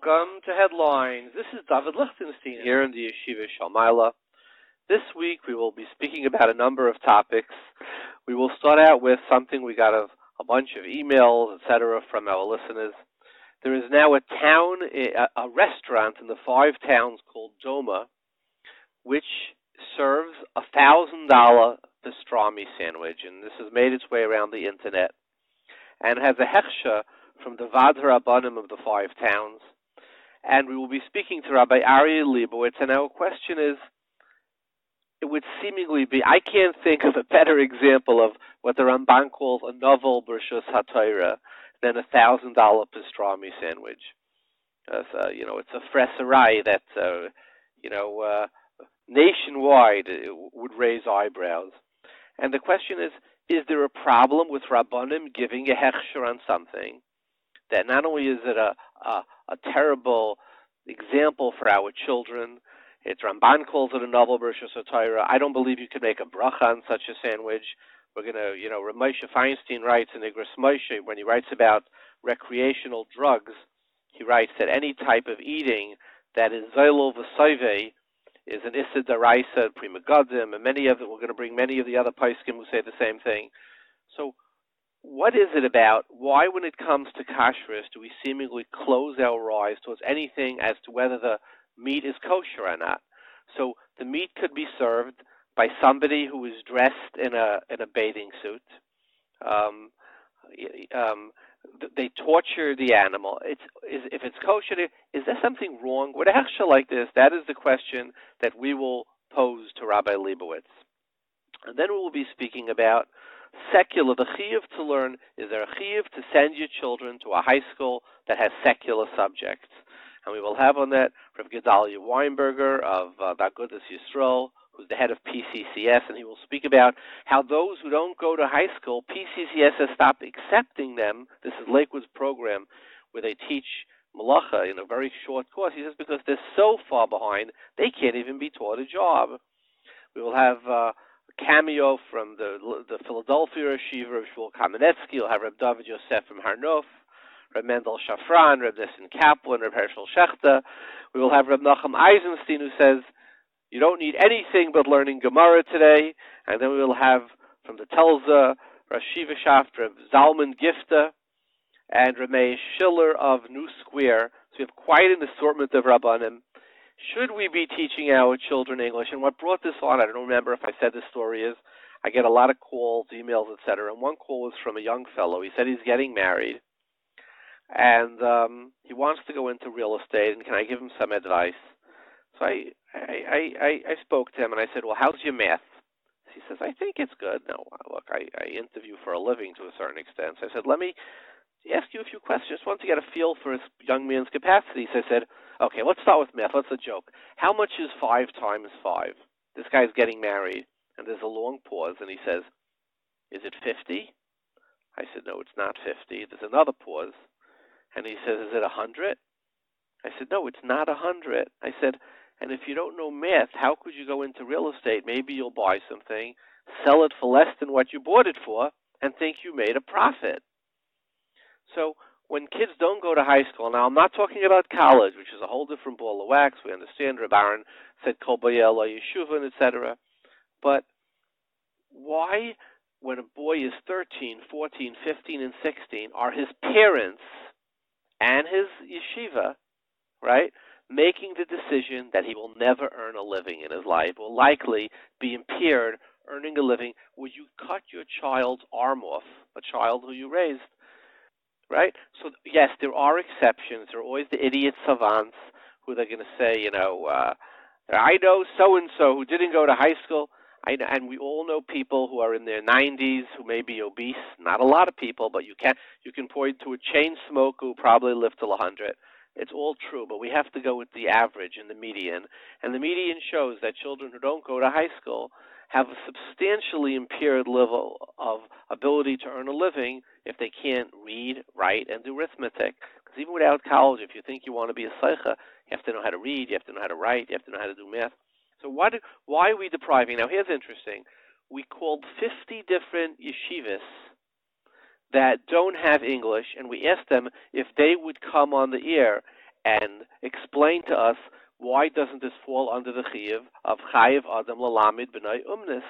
Welcome to Headlines. This is David Lichtenstein here in the Yeshiva Shalmaila. This week we will be speaking about a number of topics. We will start out with something we got a bunch of emails, etc., from our listeners. There is now a restaurant in the five towns called Doma, which serves $1,000 pastrami sandwich, and this has made its way around the internet, and has a hechsha from the Vad Rabbanim of the five towns. And we will be speaking to Rabbi Aryeh Leibowitz, and our question is, it would seemingly be, I can't think of a better example of what the Ramban calls a novel B'rshus HaTorah than $1,000 pastrami sandwich. It's a fresserai that, nationwide it would raise eyebrows. And the question is there a problem with Rabbanim giving a hechsher on something that not only is it a terrible example for our children, it's Ramban calls it a novel B'rshus HaTorah. I don't believe you can make a bracha on such a sandwich. We're going to, Moshe Feinstein writes in Igros Moshe, when he writes about recreational drugs, he writes that any type of eating that is Zaylo V'Soivei is an Issa Daraisa, Prima Godim, and we're going to bring many of the other Paiskim who say the same thing. So, what is it about? Why, when it comes to kashrus, do we seemingly close our eyes towards anything as to whether the meat is kosher or not? So the meat could be served by somebody who is dressed in a bathing suit. They torture the animal. If it's kosher, is there something wrong with a hechsher like this? That is the question that we will pose to Rabbi Leibowitz. And then we will be speaking about secular, the chiyuv to learn. Is there a chiyuv to send your children to a high school that has secular subjects? And we will have on that Rav Gedalya Weinberger of the Agudas Yisrael, who's the head of PCCS, and he will speak about how those who don't go to high school, PCCS has stopped accepting them. This is Lakewood's program where they teach malacha in a very short course. He says because they're so far behind, they can't even be taught a job. We will have cameo from the Philadelphia Yeshiva, Shmuel Kamenetzky. We'll have Rabbi Dovid Yosef from Harnof, Rabbi Mendel Shafran, Rabbi Nissen Kaplan, Rabbi Hershel Shechter. We will have Rabbi Noam Eisenstein, who says you don't need anything but learning Gemara today. And then we will have from the Telza, Rosh Yeshiva, Rabbi Zalman Gifta, and Rabbi Schiller of New Square. So we have quite an assortment of Rabbanim. Should we be teaching our children English? And what brought this on, I don't remember if I said this story, is I get a lot of calls, emails, etc. And one call was from a young fellow. He said he's getting married, and he wants to go into real estate, and can I give him some advice? So I spoke to him, and I said, well, how's your math? He says, I think it's good. No, look, I interview for a living to a certain extent. So I said, let me ask you a few questions. Just want to get a feel for his young man's capacity. So I said, okay, let's start with math. Let's a joke. How much is 5 times 5? This guy's getting married, and there's a long pause, and he says, is it 50? I said, no, it's not 50. There's another pause, and he says, is it 100? I said, no, it's not 100. I said, and if you don't know math, how could you go into real estate? Maybe you'll buy something, sell it for less than what you bought it for, and think you made a profit. So when kids don't go to high school, now I'm not talking about college, which is a whole different ball of wax. We understand Rabbi Aaron said Kol Bayel Yeshivas, etc. But why, when a boy is 13, 14, 15, and 16, are his parents and his yeshiva, right, making the decision that he will never earn a living in his life, will likely be impaired earning a living? Would you cut your child's arm off, a child who you raised? Right? So, yes, there are exceptions. There are always the idiot savants who they're going to say, I know so-and-so who didn't go to high school. And we all know people who are in their 90s who may be obese. Not a lot of people, but you can point to a chain smoker who probably lived till 100. It's all true, but we have to go with the average and the median. And the median shows that children who don't go to high school have a substantially impaired level of ability to earn a living if they can't read, write, and do arithmetic. Because even without college, if you think you want to be a seicha, you have to know how to read, you have to know how to write, you have to know how to do math. So why are we depriving? Now, here's interesting. We called 50 different yeshivas that don't have English, and we asked them if they would come on the air and explain to us why doesn't this fall under the chiyuv of chayiv adam lalamid b'nei umnis,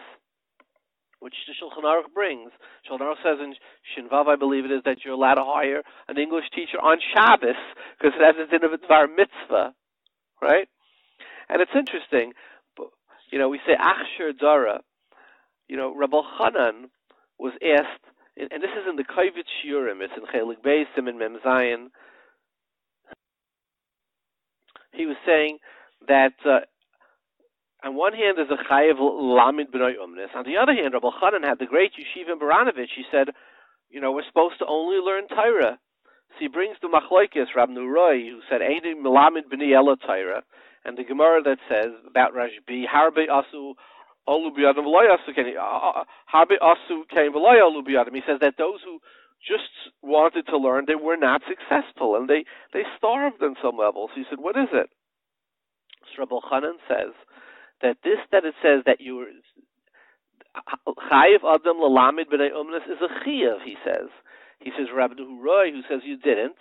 which the Shulchan Aruch brings. Shulchan Aruch says in Shin Vav, I believe it is, that you're allowed to hire an English teacher on Shabbos because it has a din of a dvar mitzvah, right? And it's interesting, we say Achsher Dara. Rabbi Chanan was asked, and this is in the Kovetz Shiurim, it's in Chelik Beis, in Mem Zayin. He was saying that on one hand, there's a chayiv lamid b'nei umnis. On the other hand, Rabbi Chanan had the great Yeshiva in Baranovich. He said, we're supposed to only learn Torah. So he brings the machlokes, Rab Nuroi, who said, Eini melamid b'nei ela Torah, and the Gemara that says about Rashbi, Harbe asu olu b'yadam v'loy asu keni, Harbe asu keni v'loy olu b'yadam. He says that those who just wanted to learn, they were not successful, and they starved on some levels. He said, what is it? So Rabbi Chanan says that it says that you were chayiv adam lalamid b'nei umnas is a chiyuv. He says Rabbi Nuroi, who says you didn't,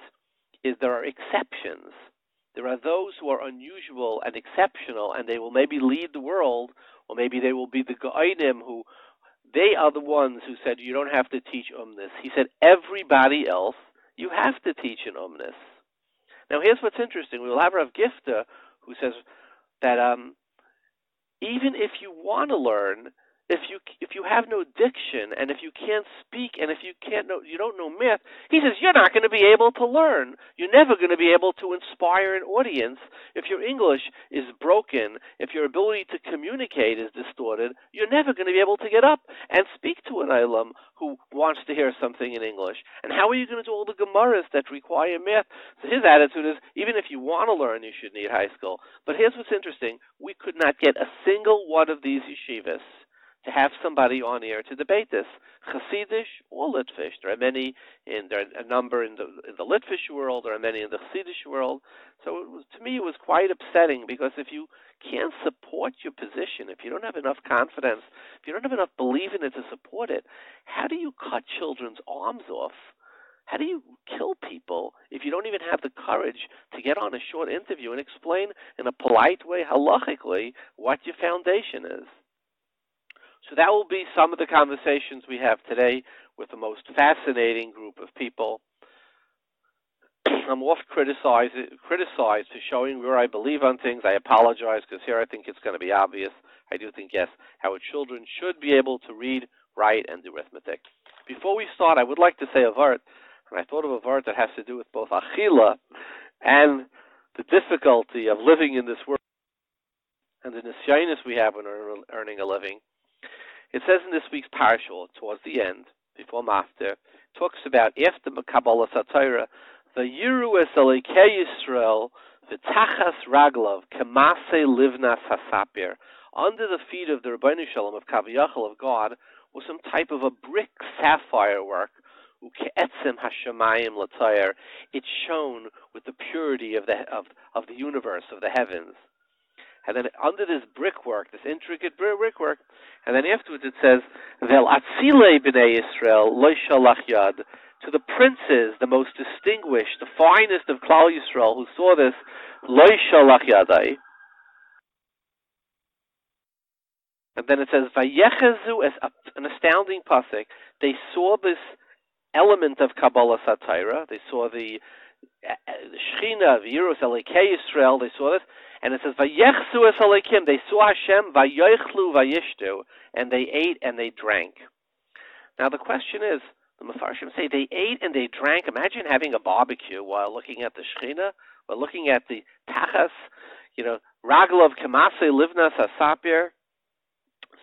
is there are exceptions. There are those who are unusual and exceptional, and they will maybe lead the world, or maybe they will be the Go'inim, who they are the ones who said you don't have to teach umnis. He said everybody else you have to teach in umnis. Now here's what's interesting. We will have Rav Gifta, who says that even if you want to learn, if you have no diction, and if you can't speak, and if you don't know math, he says you're not going to be able to learn. You're never going to be able to inspire an audience. If your English is broken, if your ability to communicate is distorted, you're never going to be able to get up and speak to an Ilam who wants to hear something in English. And how are you going to do all the Gemaras that require math? So his attitude is, even if you want to learn, you should need high school. But here's what's interesting. We could not get a single one of these yeshivas to have somebody on air to debate this, Chassidish or Litvish. There are a number in the Litvish world. There are many in the Chassidish world. So to me, it was quite upsetting, because if you can't support your position, if you don't have enough confidence, if you don't have enough belief in it to support it, how do you cut children's arms off? How do you kill people if you don't even have the courage to get on a short interview and explain in a polite way, halachically, what your foundation is? So that will be some of the conversations we have today with the most fascinating group of people. I'm oft criticized for showing where I believe on things. I apologize, because here I think it's going to be obvious. I do think, yes, our children should be able to read, write, and do arithmetic. Before we start, I would like to say a vart, and I thought of a vart that has to do with both achila and the difficulty of living in this world and the nisyanis we have when we're earning a living. It says in this week's parashah, towards the end, before Mafter, talks about after Kabbalah HaTorah, the Yiru es Elikei Yisrael, v'tachas raglav, k'masei livnas hasapir. Under the feet of the Rabbeinu Shalom, of Kaviyachal, of God, was some type of a brick sapphire work, u'ke'etzim hashamayim l'tayr. It's shone with the purity of the universe, of the heavens. And then under this brickwork, this intricate brickwork, and then afterwards it says, Vel atzilei b'nei Yisrael lo shalach yad, to the princes, the most distinguished, the finest of Klal Yisrael, who saw this, lo shalach yadai. And then it says, Vayechezu, as an astounding pasuk, they saw this element of Kabbalah HaTorah, they saw the Shechina, the Yerus Elikei Yisrael, they saw this, and it says, Vayechzu es Elikim, they saw Hashem, Vayochlu Vayishtu, and they ate and they drank. Now the question is, the Mefarshim say they ate and they drank. Imagine having a barbecue while looking at the Shechina, while looking at the Tachas, Raglav Kamase Livnas Hasapir.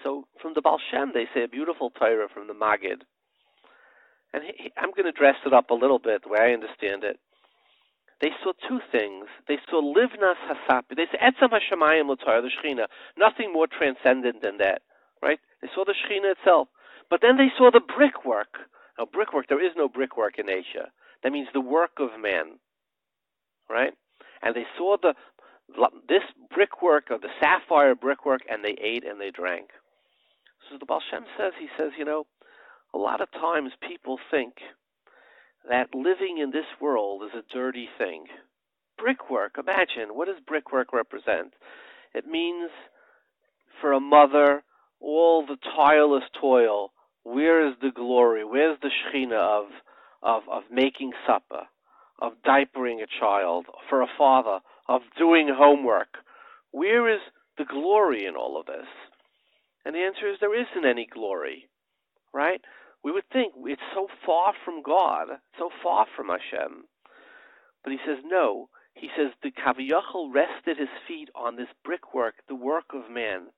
So from the Baal Shem, they say a beautiful Torah from the Magid. And I'm going to dress it up a little bit the way I understand it. They saw two things. They saw Livnas Hasapi. They saw Etzam Hashemayim L'Torah, the Shechina. Nothing more transcendent than that, right? They saw the Shechina itself. But then they saw the brickwork. Now, brickwork, there is no brickwork in Asia. That means the work of man, right? And they saw this brickwork, or the sapphire brickwork, and they ate and they drank. So the Baal Shem says, he says, a lot of times people think that living in this world is a dirty thing. brickwork. Imagine, what does brickwork represent? It means, for a mother, all the tireless toil. Where is the glory? Where's the Shechina of making supper, of diapering a child? For a father, of doing homework. Where is the glory in all of this? And the answer is there isn't any glory, right? We would think it's so far from God, so far from Hashem. But he says no. He says the Kaviyachal rested his feet on this brickwork, the work of man.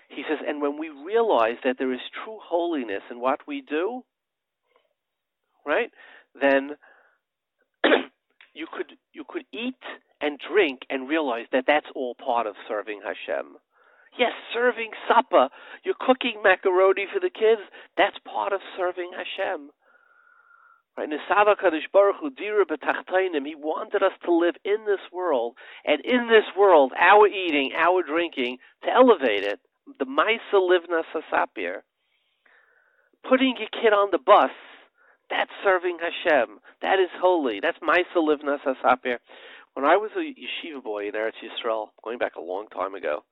He says, and when we realize that there is true holiness in what we do, right, then you could eat and drink and realize that that's all part of serving Hashem. Yes, serving supper. You're cooking macaroni for the kids. That's part of serving Hashem. Right? He wanted us to live in this world, and in this world, our eating, our drinking, to elevate it. The Maisa Livna Sasapir. Putting your kid on the bus, that's serving Hashem. That is holy. That's Maisa Livna Sasapir. When I was a yeshiva boy in Eretz Yisrael, going back a long time ago,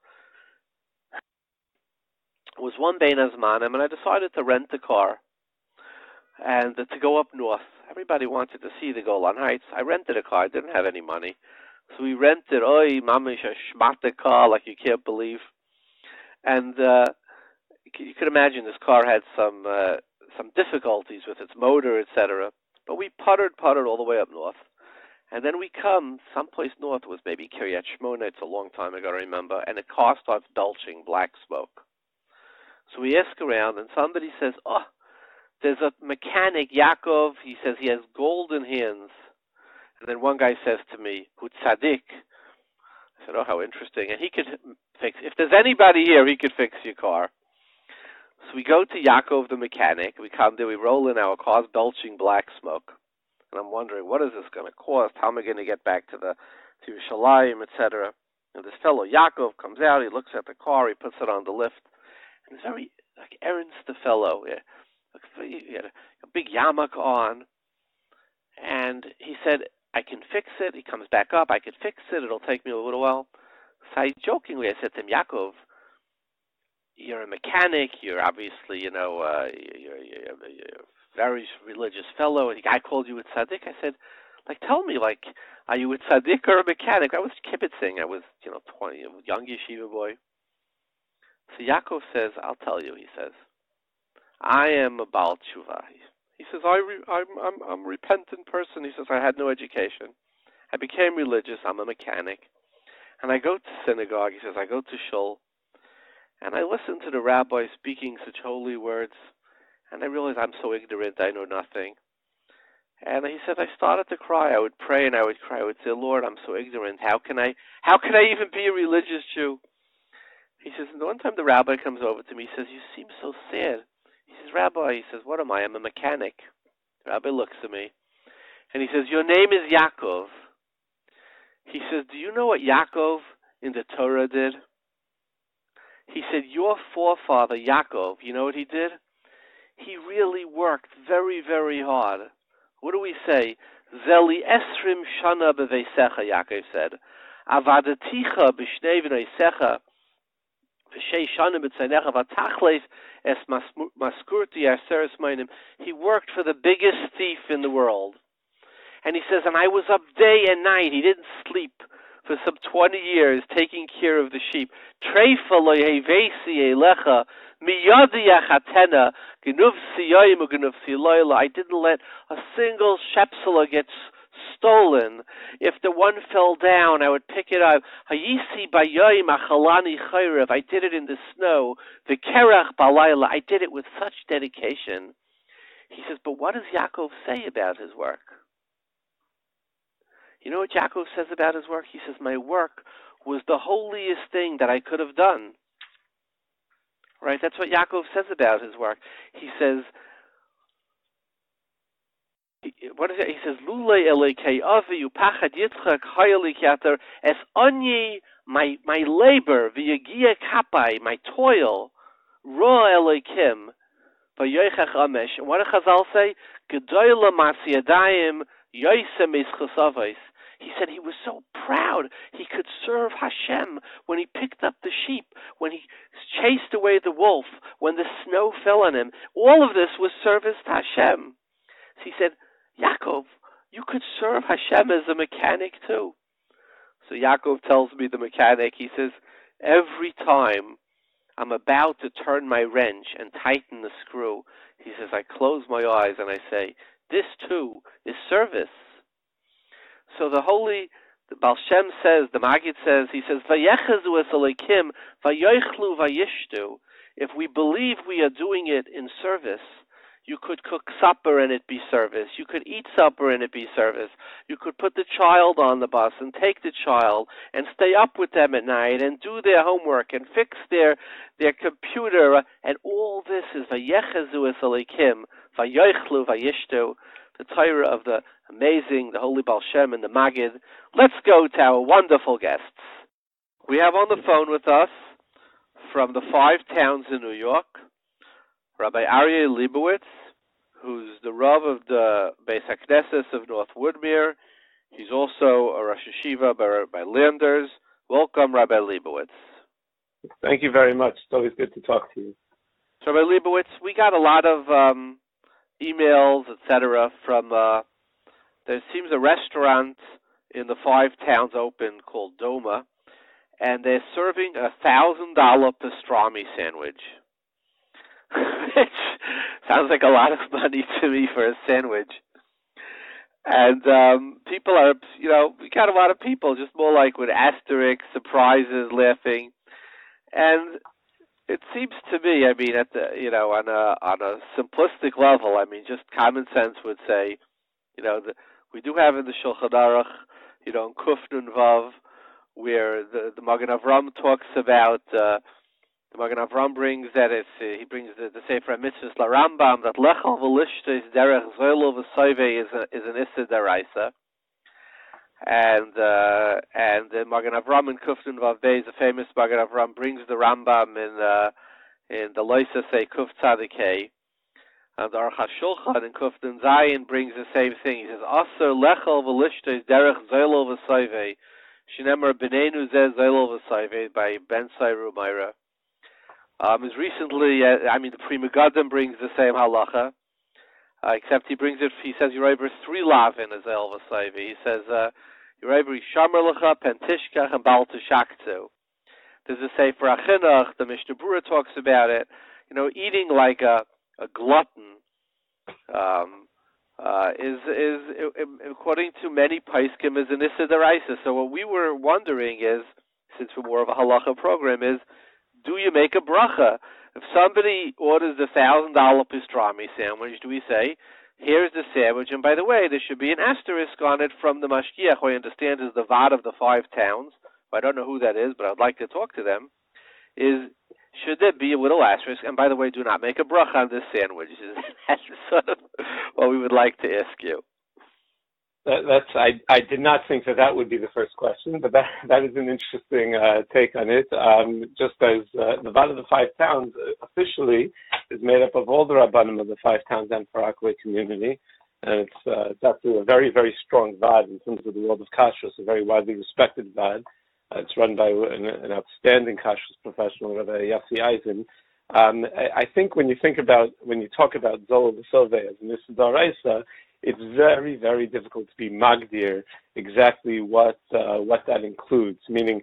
it was one Bein Azmanim, and I decided to rent a car and to go up north. Everybody wanted to see the Golan Heights. I rented a car. I didn't have any money. So we rented, mamish, a shmata car like you can't believe. And you could imagine this car had some difficulties with its motor, etc. But we puttered all the way up north. And then we come someplace north. It was maybe Kiryat Shmona. It's a long time ago, I remember. And the car starts belching black smoke. So we ask around, and somebody says, there's a mechanic, Yaakov. He says he has golden hands. And then one guy says to me, Hu tzaddik. I said, how interesting. And he could fix, if there's anybody here, he could fix your car. So we go to Yaakov the mechanic. We come there, we roll in, our car's belching black smoke. And I'm wondering, what is this going to cost? How am I going to get back to Yerushalayim, etc.? And this fellow, Yaakov, comes out, he looks at the car, he puts it on the lift. And he's very, errands the fellow. He had a big yarmulke on. And he said, I can fix it. He comes back up. I can fix it. It'll take me a little while. So jokingly, I said to him, Yaakov, you're a mechanic. You're obviously, you're a very religious fellow. And the guy called you a tzaddik. I said, tell me, are you a tzaddik or a mechanic? I was kibitzing. I was, 20, young yeshiva boy. So Yaakov says, I'll tell you, he says, I am a Baal Tshuva. He says, I'm a repentant person. He says, I had no education. I became religious. I'm a mechanic. And I go to synagogue. He says, I go to shul. And I listen to the rabbi speaking such holy words. And I realize I'm so ignorant. I know nothing. And he said, I started to cry. I would pray and I would cry. I would say, Lord, I'm so ignorant. How can I even be a religious Jew? He says, and one time the rabbi comes over to me. He says, you seem so sad. He says, Rabbi, he says, what am I? I'm a mechanic. The rabbi looks at me. And he says, your name is Yaakov. He says, do you know what Yaakov in the Torah did? He said, your forefather, Yaakov, you know what he did? He really worked very, very hard. What do we say? Zeli esrim shana beveisecha, Yaakov said. Avadaticha b'shnei v'neisecha he worked for the biggest thief in the world. And he says, and I was up day and night. He didn't sleep for some 20 years taking care of the sheep. I didn't let a single shepsela get stolen. If the one fell down, I would pick it up. I did it in the snow. I did it with such dedication. He says, but what does Yaakov say about his work? You know what Yaakov says about his work? He says, my work was the holiest thing that I could have done. Right? That's what Yaakov says about his work. He says, what is it? He says, Lulei elekei avi upachad yitzchak hayali kiater es onyi my labor v'yagia kapai, my toil ro elokim v'yoichach amesh. And what did Chazal say? Gedalya mas yadayim yoisem is chasavos. He said he was so proud he could serve Hashem when he picked up the sheep, when he chased away the wolf, when the snow fell on him. All of this was service to Hashem. So he said, Yaakov, you could serve Hashem as a mechanic too. So Yaakov tells me, the mechanic, he says, every time I'm about to turn my wrench and tighten the screw, he says, I close my eyes and I say, this too is service. So the Baal Shem says, the Maggid says, he says, Vayechazu es Elokim, vayochlu vayishtu. If we believe we are doing it in service, you could cook supper and it be service. You could eat supper and it be service. You could put the child on the bus and take the child and stay up with them at night and do their homework and fix their computer. And all this is Vayechazu es Elokim, vayochlu vayishtu, the Torah of the amazing, the Holy Baal Shem and the Maggid. Let's go to our wonderful guests. We have on the phone with us from the 5 towns in New York, Rabbi Aryeh Leibowitz, who's the Rav of the Beis Haknesses of North Wookmere. He's also a Rosh Yeshiva by Landers. Welcome, Rabbi Leibowitz. Thank you very much. It's always good to talk to you. So, Rabbi Leibowitz, we got a lot of emails, etc. from, there seems a restaurant in the 5 towns open called Doma, and they're serving a $1,000 pastrami sandwich. Which sounds like a lot of money to me for a sandwich. And people are, we got a lot of people, just more like with asterisks, surprises, laughing. And it seems to me, I mean, at the, on a simplistic level, I mean, just common sense would say, we do have in the Shulchan Aruch, in Kuf Nun Vav, where the Magen Avram talks about, the Magen Avram brings that he brings the Sefer HaMitzvos La Rambam, that Lechal V'Lishta is Derech Zoilo V'Soive is an Issa Daraisa. And the Magen Avram in Kuf Nun Vav Beis, the famous Magen Avram, brings the Rambam in the Loisa Say Kuf Tzadikei. And the Aruch HaShulchan in Kuf Nun Zayin brings the same thing. He says, Aser Lechal V'Lishta is Derech Zoilo V'Soive. Shinemar Bnei Zeh Zoilo V'Soive by Ben Sayru Meira. As recently, the Pri Megadim brings the same halacha, except he brings it, he says, Yerayber 3 lavin as El Vasaivi. He says, Yerayber Shamer Lecha, Pentishkach, and Baal Tishaktu. There's a Sefer Achinuch, the Mishnah Berurah talks about it, eating like a glutton, is according to many Paiskim, is an Issa Daraisa. So what we were wondering is, since we're more of a halacha program, is, do you make a bracha? If somebody orders the $1,000 pastrami sandwich, do we say, here's the sandwich, and by the way, there should be an asterisk on it from the Mashgiach, who I understand is the Vad of the 5 towns. I don't know who that is, but I'd like to talk to them. Should there be a little asterisk? And by the way, do not make a bracha on this sandwich. That's sort of what we would like to ask you. I did not think that would be the first question, but that is an interesting take on it. Just as the Vad of the 5 towns officially is made up of all the Rabbanim of the 5 towns and Parakwe community, and it's actually a very, very strong Vad in terms of the world of Kashrus, a very widely respected Vad. It's run by an outstanding Kashrus professional, Rabbi Yossi Eisen. I think when you talk about Zola V'Sove as an Issa Daraisa, it's very, very difficult to be magdir exactly what that includes. Meaning,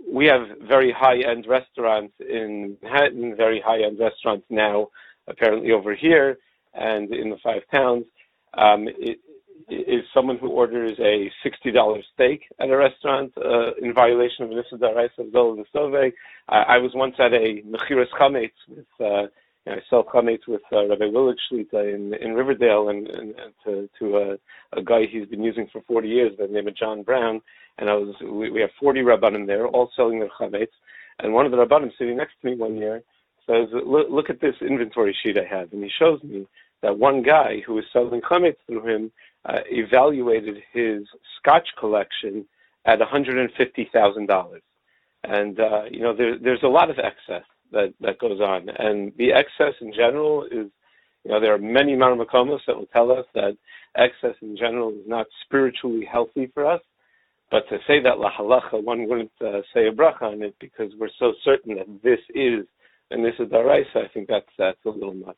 we have very high-end restaurants in Manhattan, very high-end restaurants now, apparently over here, and in the 5 towns. Is someone who orders a $60 steak at a restaurant in violation of an Issa Daraisa of Zola V'Sove? I was once at a Mechiras Chametz with. I sell Chametz with Rabbi Willard Shlit in Riverdale, and to a guy he's been using for 40 years by the name of John Brown. And we have 40 Rabbanim there, all selling their Chametz. And one of the Rabbanim sitting next to me one year says, look at this inventory sheet I have. And he shows me that one guy who was selling Chametz through him evaluated his Scotch collection at $150,000. And, there's a lot of excess that goes on. And the excess in general is, there are many Marmakomos that will tell us that excess in general is not spiritually healthy for us. But to say that la halacha, one wouldn't say a bracha on it because we're so certain that this is and this is daraisa. I think that's a little much.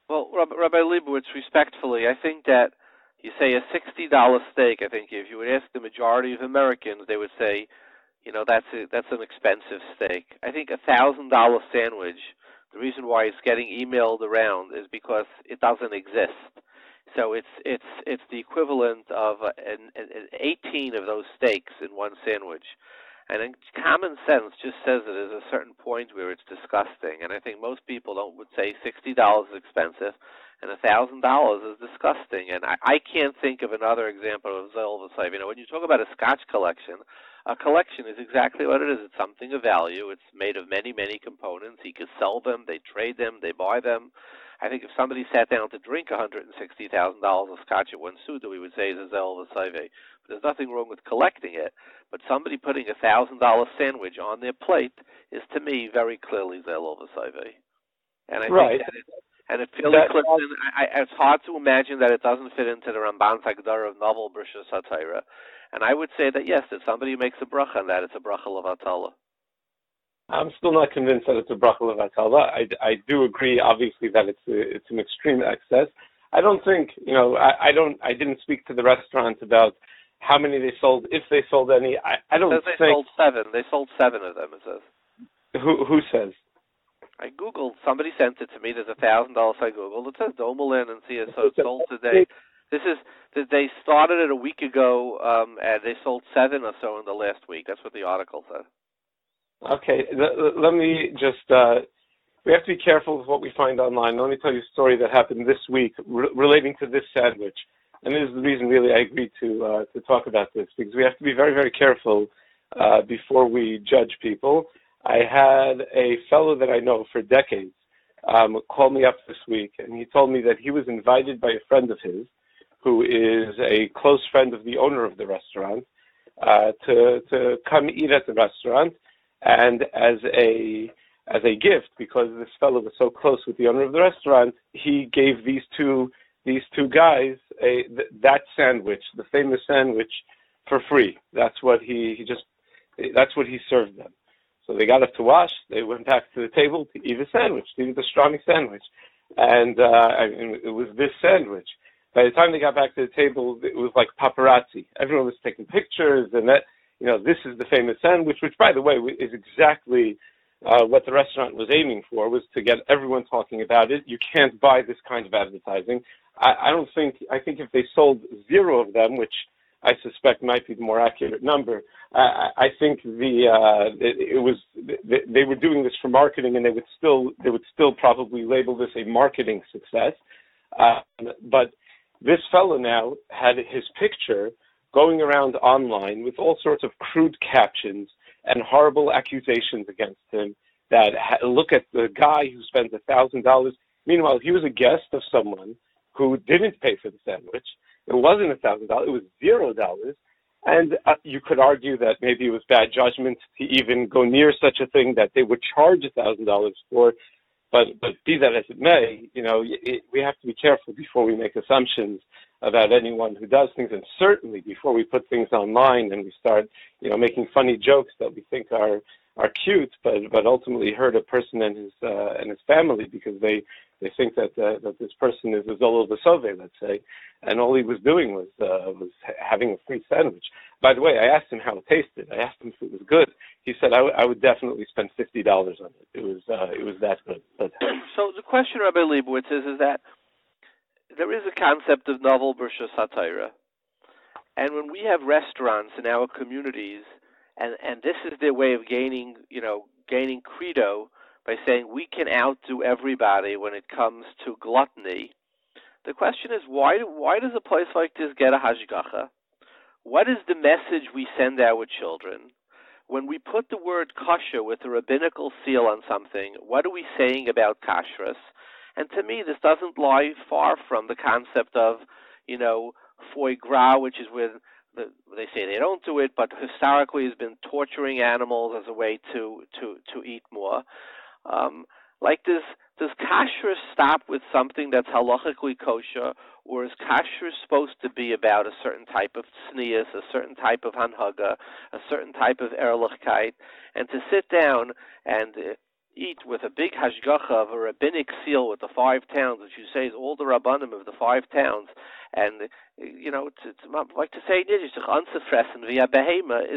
Well, Rabbi Leibowitz, respectfully, I think that you say a $60 steak. I think if you would ask the majority of Americans, they would say, that's an expensive steak. I think $1,000 sandwich. The reason why it's getting emailed around is because it doesn't exist. So it's the equivalent of 18 of those steaks in one sandwich. And common sense just says that there's a certain point where it's disgusting. And I think most people would say $60 is expensive and $1,000 is disgusting. And I can't think of another example of Zel V'Sayv. When you talk about a Scotch collection, a collection is exactly what it is. It's something of value. It's made of many, many components. He could sell them. They trade them. They buy them. I think if somebody sat down to drink $160,000 of Scotch at one suda, we would say it's a Zel V'Sayv. But there's nothing wrong with collecting it. But somebody putting a $1,000 sandwich on their plate is, to me, very clearly Zel V'Sayv. And I think that it's hard to imagine that it doesn't fit into the Ramban's Hagdara of novel Brishas HaTorah. And I would say that, yes, if somebody makes a bracha on that, it's a bracha levatala. I'm still not convinced that it's a bracha levatala. I do agree, obviously, that it's an extreme excess. I don't think, I didn't speak to the restaurant about how many they sold, if they sold any. I don't think... They sold 7. They sold 7 of them, it says. Who says? I Googled. Somebody sent it to me. There's $1,000 I Googled. It says Domelin and see it. So it's sold today. They started it a week ago, and they sold 7 or so in the last week. That's what the article said. Okay, let me just, we have to be careful with what we find online. Let me tell you a story that happened this week relating to this sandwich. And this is the reason, really, I agreed to talk about this, because we have to be very, very careful before we judge people. I had a fellow that I know for decades call me up this week, and he told me that he was invited by a friend of his, who is a close friend of the owner of the restaurant, to come eat at the restaurant. And as a gift, because this fellow was so close with the owner of the restaurant, he gave these two guys that sandwich, the famous sandwich, for free. That's what he served them. So they got up to wash. They went back to the table to eat a sandwich, to eat the pastrami sandwich, and it was this sandwich. By the time they got back to the table, it was like paparazzi. Everyone was taking pictures, and that. This is the famous sandwich, which, by the way, is exactly what the restaurant was aiming for, was to get everyone talking about it. You can't buy this kind of advertising. I think if they sold 0 of them, which I suspect might be the more accurate number, I think they were doing this for marketing, and they would still probably label this a marketing success. But this fellow now had his picture going around online with all sorts of crude captions and horrible accusations against him that look at the guy who spends $1,000. Meanwhile, he was a guest of someone who didn't pay for the sandwich. It wasn't $1,000. It was $0. And you could argue that maybe it was bad judgment to even go near such a thing that they would charge $1,000 for. But be that as it may, we have to be careful before we make assumptions about anyone who does things, and certainly before we put things online and we start, making funny jokes that we think are cute, but ultimately hurt a person and his family because they think that this person is a Zolo V'Sove, let's say, and all he was doing was having a free sandwich. By the way, I asked him how it tasted. I asked him if it was good. He said I would definitely spend $50 on it. It was that good. But so the question, Rabbi Leibowitz, is that there is a concept of novel Brishas HaTorah, and when we have restaurants in our communities, and this is their way of gaining credo by saying we can outdo everybody when it comes to gluttony. The question is, why does a place like this get a hashgacha? What is the message we send our children? When we put the word kosher with a rabbinical seal on something, what are we saying about kashrus? And to me, this doesn't lie far from the concept of, foie gras, which is where they say they don't do it, but historically has been torturing animals as a way to eat more. Like there's does kashrus stop with something that's halachically kosher, or is kashrus supposed to be about a certain type of tznius, a certain type of hanhaga, a certain type of erlichkeit, and to sit down and eat with a big hashgacha of a rabbinic seal with the 5 towns, which you say is all the rabbanim of the 5 towns, and it's like to say, is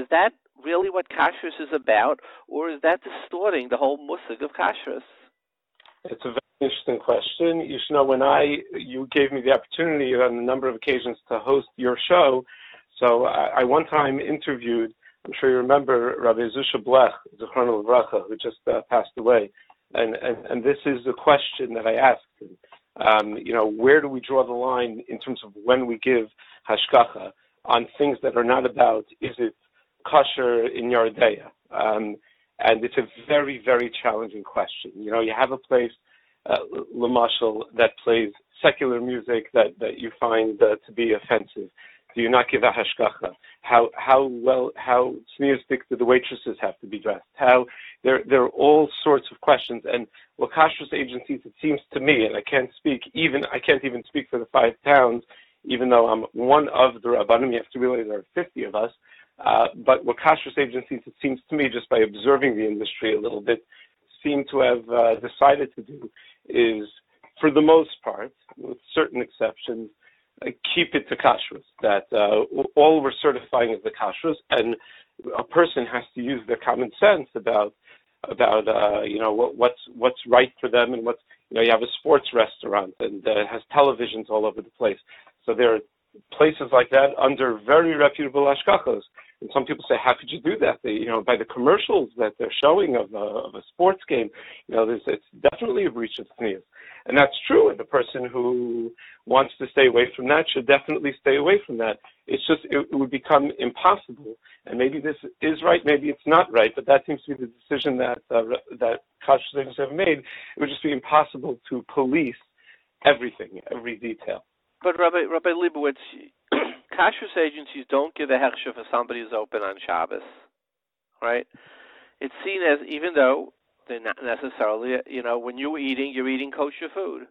that really what kashrus is about, or is that distorting the whole musig of kashrus? It's a very interesting question. You should know, you gave me the opportunity on a number of occasions to host your show, so I one time interviewed, I'm sure you remember, Rabbi Zusha Blech, Zichrono Livracha, who just passed away, and this is the question that I asked him. Where do we draw the line in terms of when we give hashgacha on things that are not about, is it kosher in Yardeya? And it's a very, very challenging question. You have a place, Lamashal, that plays secular music that you find to be offensive. Do you not give a hashgacha? How tzniustic do the waitresses have to be dressed? There are all sorts of questions. And what kashrus agencies, it seems to me, and I can't even speak for the 5 towns, even though I'm one of the rabbanim. You have to realize there are 50 of us. But what kashrus agencies, it seems to me, just by observing the industry a little bit, seem to have decided to do is, for the most part, with certain exceptions, keep it to kashrus. That all we're certifying is the kashrus, and a person has to use their common sense about what's right for them, and you have a sports restaurant and it has televisions all over the place. So there are places like that under very reputable hashgachos. And some people say, how could you do that? By the commercials that they're showing of a sports game, it's definitely a breach of tznius. And that's true. And the person who wants to stay away from that should definitely stay away from that. It's just, it would become impossible. And maybe this is right, maybe it's not right, but that seems to be the decision that kashrus agencies have made. It would just be impossible to police everything, every detail. But Rabbi Leibowitz, kashrus agencies don't give a hechsher for somebody who's open on Shabbos, right? It's seen as, even though they're not necessarily, when you're eating kosher food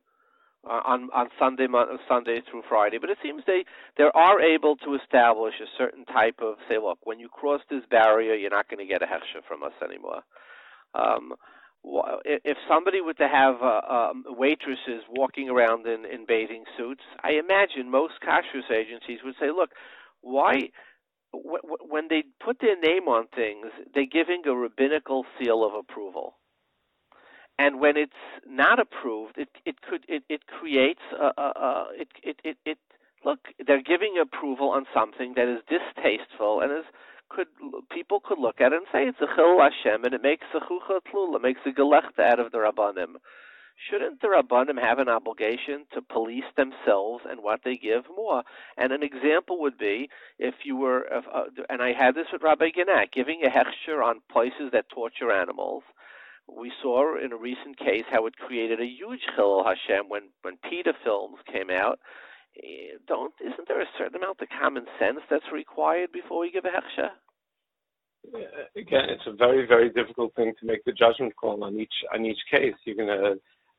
on Sunday through Friday. But it seems they are able to establish a certain type of, say, look, when you cross this barrier, you're not going to get a hechsher from us anymore. If somebody were to have waitresses walking around in bathing suits, I imagine most kashrus agencies would say, look, why, when they put their name on things, they're giving a rabbinical seal of approval. And when it's not approved, it creates look, they're giving approval on something that is distasteful and people could look at it and say it's a chil Hashem, and it makes a chucha tlula, makes a gelechta out of the rabbanim. Shouldn't the rabbanim have an obligation to police themselves and what they give more? And an example would be if you were, and I had this with Rabbi Genak, giving a hechsher on places that torture animals. We saw in a recent case how it created a huge chil Hashem when PETA films came out. Isn't there a certain amount of common sense that's required before we give a hechsher? Again, it's a very, very difficult thing to make the judgment call on each case. You're gonna,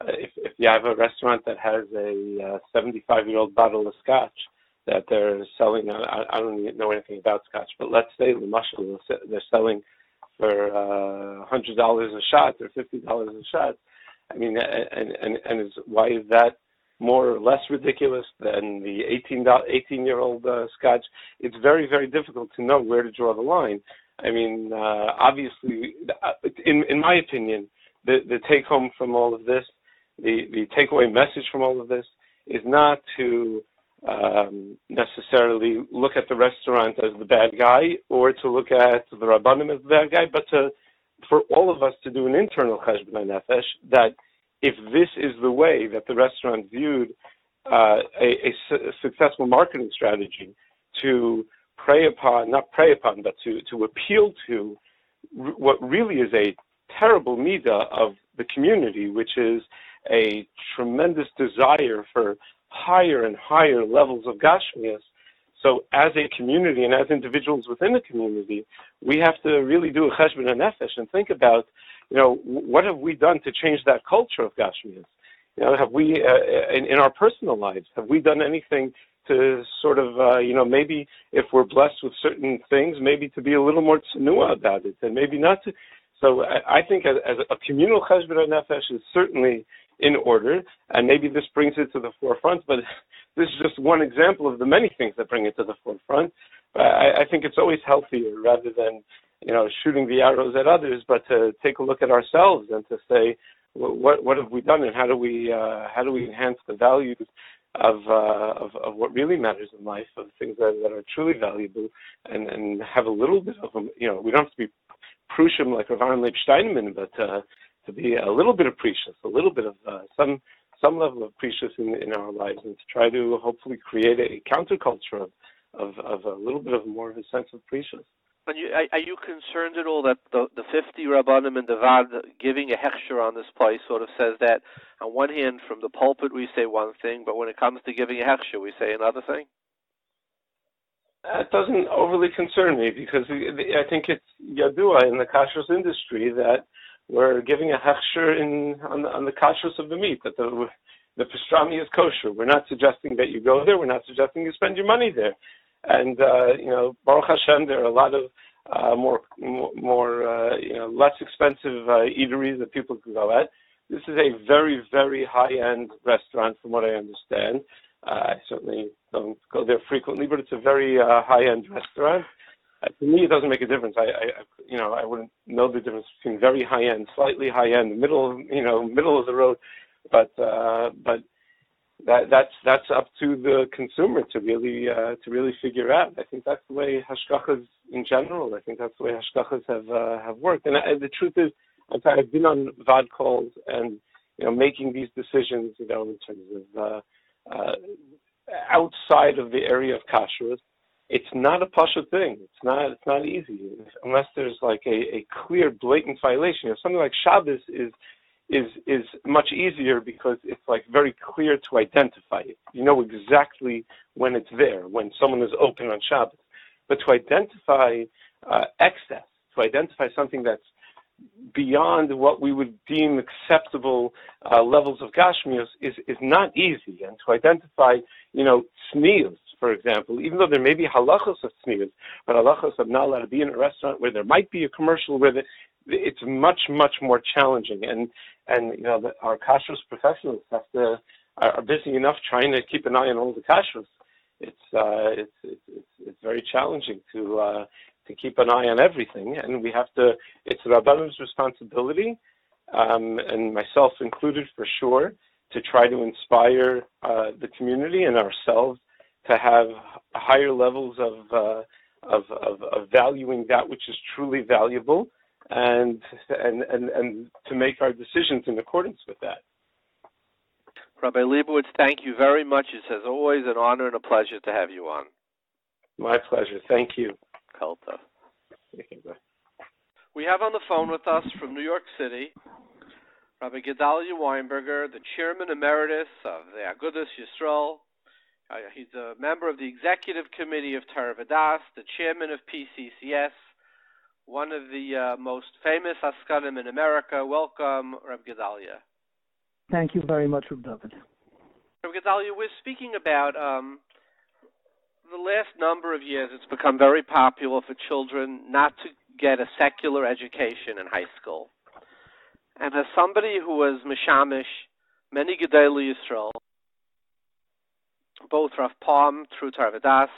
if you have a restaurant that has a 75-year-old bottle of scotch that they're selling, I don't even know anything about scotch, but let's say they're selling for $100 a shot or $50 a shot. I mean, and why is that more or less ridiculous than the 18-year-old scotch? It's very, very difficult to know where to draw the line. I mean, obviously, in my opinion, the take-home from all of this, the takeaway message from all of this is not to necessarily look at the restaurant as the bad guy or to look at the rabbanim as the bad guy, but for all of us to do an internal cheshbon nefesh that if this is the way that the restaurant viewed a successful marketing strategy to but to appeal to what really is a terrible midah of the community, which is a tremendous desire for higher and higher levels of gashmias. So as a community and as individuals within the community, we have to really do a cheshbon nefesh and think about what have we done to change that culture of Gashmias? Have we, in our personal lives, have we done anything to sort of, maybe if we're blessed with certain things, maybe to be a little more tsunua about it, and maybe not to. So I think as a communal cheshbon nefesh is certainly in order, and maybe this brings it to the forefront, but this is just one example of the many things that bring it to the forefront. I think it's always healthier rather than, shooting the arrows at others, but to take a look at ourselves and to say, what have we done, and how do we enhance the values of what really matters in life, of things that are truly valuable, and have a little bit of them. We don't have to be prushim like Rav Aaron Leib Steinman, but to be a little bit of precious, a little bit of some level of precious in our lives, and to try to hopefully create a counterculture of a little bit of more of a sense of precious. And are you concerned at all that the 50 Rabbanim and the Vad giving a Hayashar on this place sort of says that, on one hand, from the pulpit we say one thing, but when it comes to giving a Hayashar we say another thing? That doesn't overly concern me, because I think it's yadua in the kashrus industry that we're giving a Hayashar on the kashrus of the meat, that the pastrami is kosher. We're not suggesting that you go there. We're not suggesting you spend your money there. And Baruch Hashem, there are a lot of less expensive eateries that people can go at. This is a very, very high-end restaurant, from what I understand. I certainly don't go there frequently, but it's a very high-end restaurant. To me, it doesn't make a difference. I wouldn't know the difference between very high-end, slightly high-end, middle of the road, but that's up to the consumer to really figure out. I think that's the way hashgachas in general. I think that's the way hashgachas have worked. And the truth is, I've been on VAD calls and making these decisions, in terms of outside of the area of kashrus. It's not a pasha thing. It's not easy unless there's like a clear, blatant violation. Something like Shabbos is much easier because it's like very clear to identify it. You know exactly when it's there, when someone is open on Shabbos. But to identify excess, to identify something that's beyond what we would deem acceptable levels of gashmios is not easy. And to identify, tznius, for example, even though there may be halachos of tznius, but halachos of not allowed to be in a restaurant where there might be a commercial where it's much, much more challenging. And our kashrus professionals are busy enough trying to keep an eye on all the kashrus. It's very challenging to keep an eye on everything, and we have to. It's the Rabbanim's responsibility, and myself included for sure, to try to inspire the community and ourselves to have higher levels of valuing that which is truly valuable, and to make our decisions in accordance with that. Rabbi Leibowitz, thank you very much. It's as always an honor and a pleasure to have you on. My pleasure. Thank you. Kalta. Okay, bye. We have on the phone with us from New York City, Rabbi Gedalya Weinberger, the Chairman Emeritus of the Agudas Yisrael. He's a member of the Executive Committee of Torah Vodas, the Chairman of PCCS, one of the most famous Askanim in America. Welcome, Rabbi Gedalya. Thank you very much, Dovid. Rabbi Gedalya, we're speaking about the last number of years. It's become very popular for children not to get a secular education in high school. And as somebody who was mishamish many Gedalya Yisrael, both Rav Palm through Torah Vodas,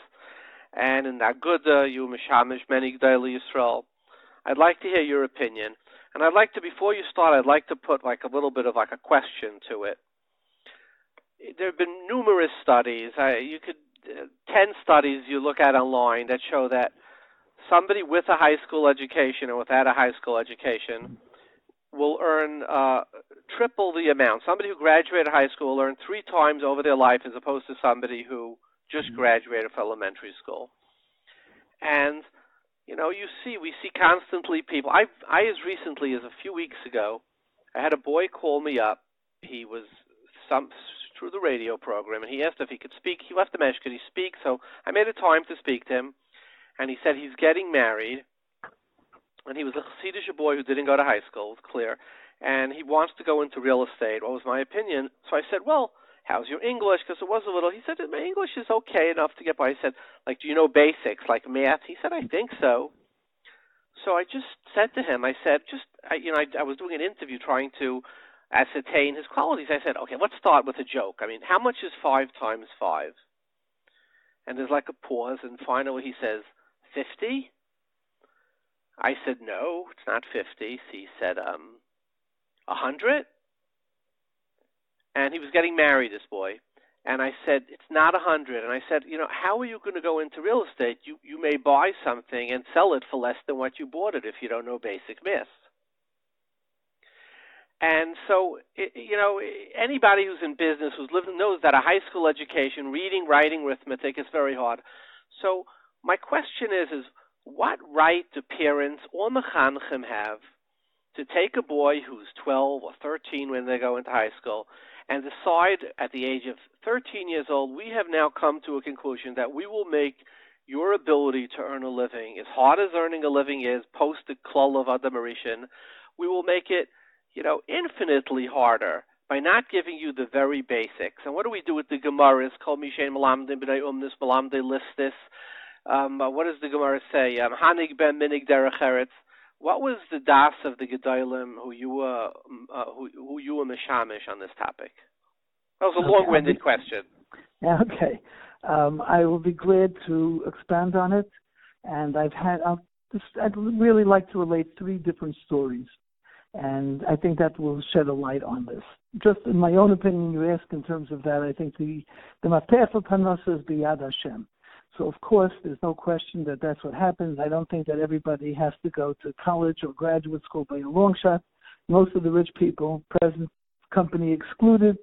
and in Aguda, you mishamish many Gedalya Yisrael, I'd like to hear your opinion. And I'd like to, before you start, I'd like to put like a little bit of like a question to it. There have been numerous studies. 10 studies you look at online that show that somebody with a high school education and without a high school education will earn triple the amount. Somebody who graduated high school will earn 3 times over their life as opposed to somebody who just graduated from elementary school. And we see constantly people. I as recently as a few weeks ago, I had a boy call me up. He was through the radio program, and he asked if he could speak. He left a message, could he speak? So I made a time to speak to him, and he said he's getting married, and he was a Hasidic boy who didn't go to high school, it's clear, and he wants to go into real estate. What was my opinion? So I said, well, how's your English? Because it was a little, he said, my English is okay enough to get by. I said, like, do you know basics, like math? He said, I think so. So I just said to him, I said, I was doing an interview trying to ascertain his qualities. I said, okay, let's start with a joke. I mean, how much is 5 times 5? And there's like a pause, and finally he says, 50? I said, no, it's not 50. He said, 100? And he was getting married, this boy. And I said, it's not 100. And I said, how are you going to go into real estate? You may buy something and sell it for less than what you bought it if you don't know basic math. And so, anybody who's in business, who's living, knows that a high school education, reading, writing, arithmetic is very hard. So my question is what right do parents or mechanchim have to take a boy who's 12 or 13 when they go into high school and decide at the age of 13 years old, we have now come to a conclusion that we will make your ability to earn a living, as hard as earning a living is, post the klal of Adam Rishon, we will make it, infinitely harder by not giving you the very basics. And what do we do with the Gemaras? Kol mishein melamdin b'nei umnis melamdin listis. What does the Gemara say? Hanig ben minig derech eretz. What was the das of the Gedalim who you were mishamish on this topic? That was a long-winded question. Okay. I will be glad to expand on it. And I'd really like to relate 3 different stories. And I think that will shed a light on this. Just in my own opinion, you ask in terms of that, I think the Mafteach of Parnasa is B'yad Hashem. So, of course, there's no question that that's what happens. I don't think that everybody has to go to college or graduate school by a long shot. Most of the rich people, present company excluded,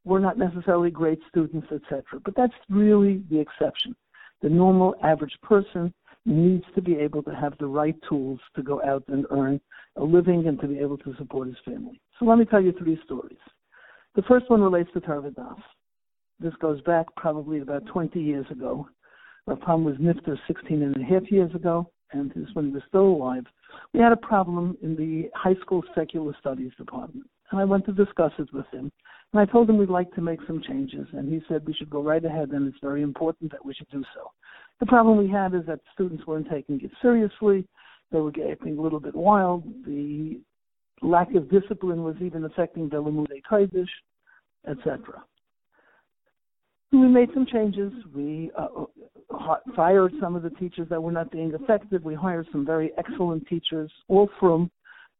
were not necessarily great students, etc. But that's really the exception. The normal average person needs to be able to have the right tools to go out and earn a living and to be able to support his family. So let me tell you 3 stories. The first one relates to Torah Daf. This goes back probably about 20 years ago. Rapam was nifter 16 and a half years ago, and this when he was still alive. We had a problem in the high school secular studies department, and I went to discuss it with him. And I told him we'd like to make some changes, and he said we should go right ahead, and it's very important that we should do so. The problem we had is that students weren't taking it seriously. They were getting a little bit wild. The lack of discipline was even affecting the Limudei Kodesh, etc. We made some changes. We fired some of the teachers that were not being effective. We hired some very excellent teachers, all from,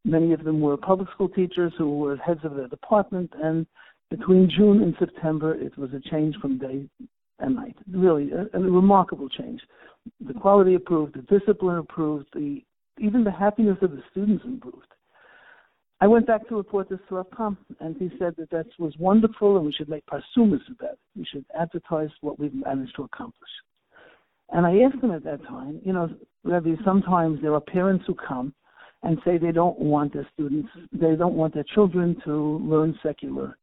many of them were public school teachers who were heads of their department, and between June and September, it was a change from day and night. Really, a remarkable change. The quality improved, the discipline improved, even the happiness of the students improved. I went back to report this to Rapam, and he said that was wonderful, and we should make parsumas about it. We should advertise what we've managed to accomplish. And I asked him at that time, Rabbi, sometimes there are parents who come and say they don't want their students, they don't want their children to learn secular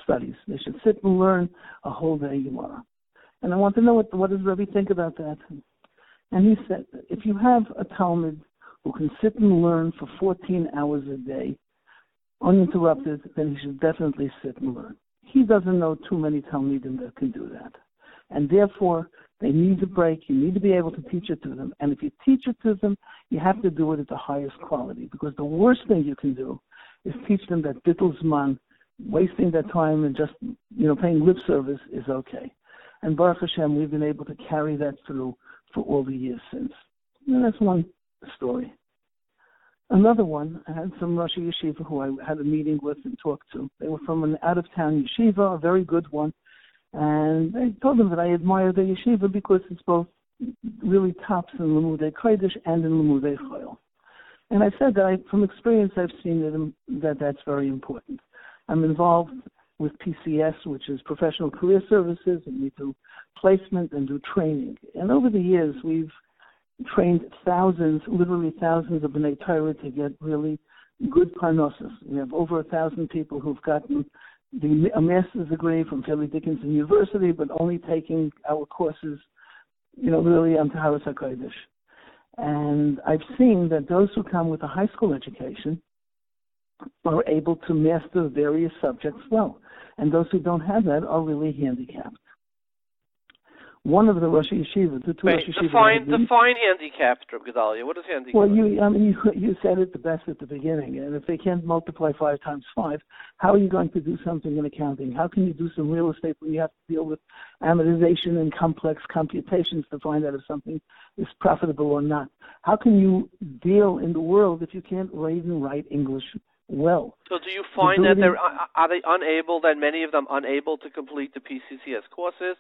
studies. They should sit and learn a whole day Gemara. And I want to know what does Rabbi think about that? And he said, if you have a Talmud who can sit and learn for 14 hours a day, uninterrupted, then he should definitely sit and learn. He doesn't know too many Talmidim that can do that. And therefore, they need a break. You need to be able to teach it to them. And if you teach it to them, you have to do it at the highest quality. Because the worst thing you can do is teach them that bittul zman, wasting their time and just, paying lip service is okay. And Baruch Hashem, we've been able to carry that through for all the years since. And that's one story. Another one, I had some Rosh Yeshiva who I had a meeting with and talked to. They were from an out-of-town yeshiva, a very good one. And I told them that I admire the yeshiva because it's both really tops in Limudei Kodesh and in Limudei Chayil. And I said that from experience I've seen that that's very important. I'm involved with PCS, which is Professional Career Services, and we do placement and do training. And over the years, we've trained literally thousands of Bnei Torah to get really good parnassus. We have over 1,000 people who've gotten a master's degree from Fairleigh Dickinson University, but only taking our courses, really on Taharas HaKodesh. And I've seen that those who come with a high school education are able to master various subjects well. And those who don't have that are really handicapped. One of the Rosh Yeshivas, the two Rosh Yeshivas... Define handicapped, Gedalya. What is handicapped? Well, you said it the best at the beginning. And if they can't multiply 5 times 5, how are you going to do something in accounting? How can you do some real estate when you have to deal with amortization and complex computations to find out if something is profitable or not? How can you deal in the world if you can't read and write English well? So do you find that are they unable, then many of them unable to complete the PCCS courses?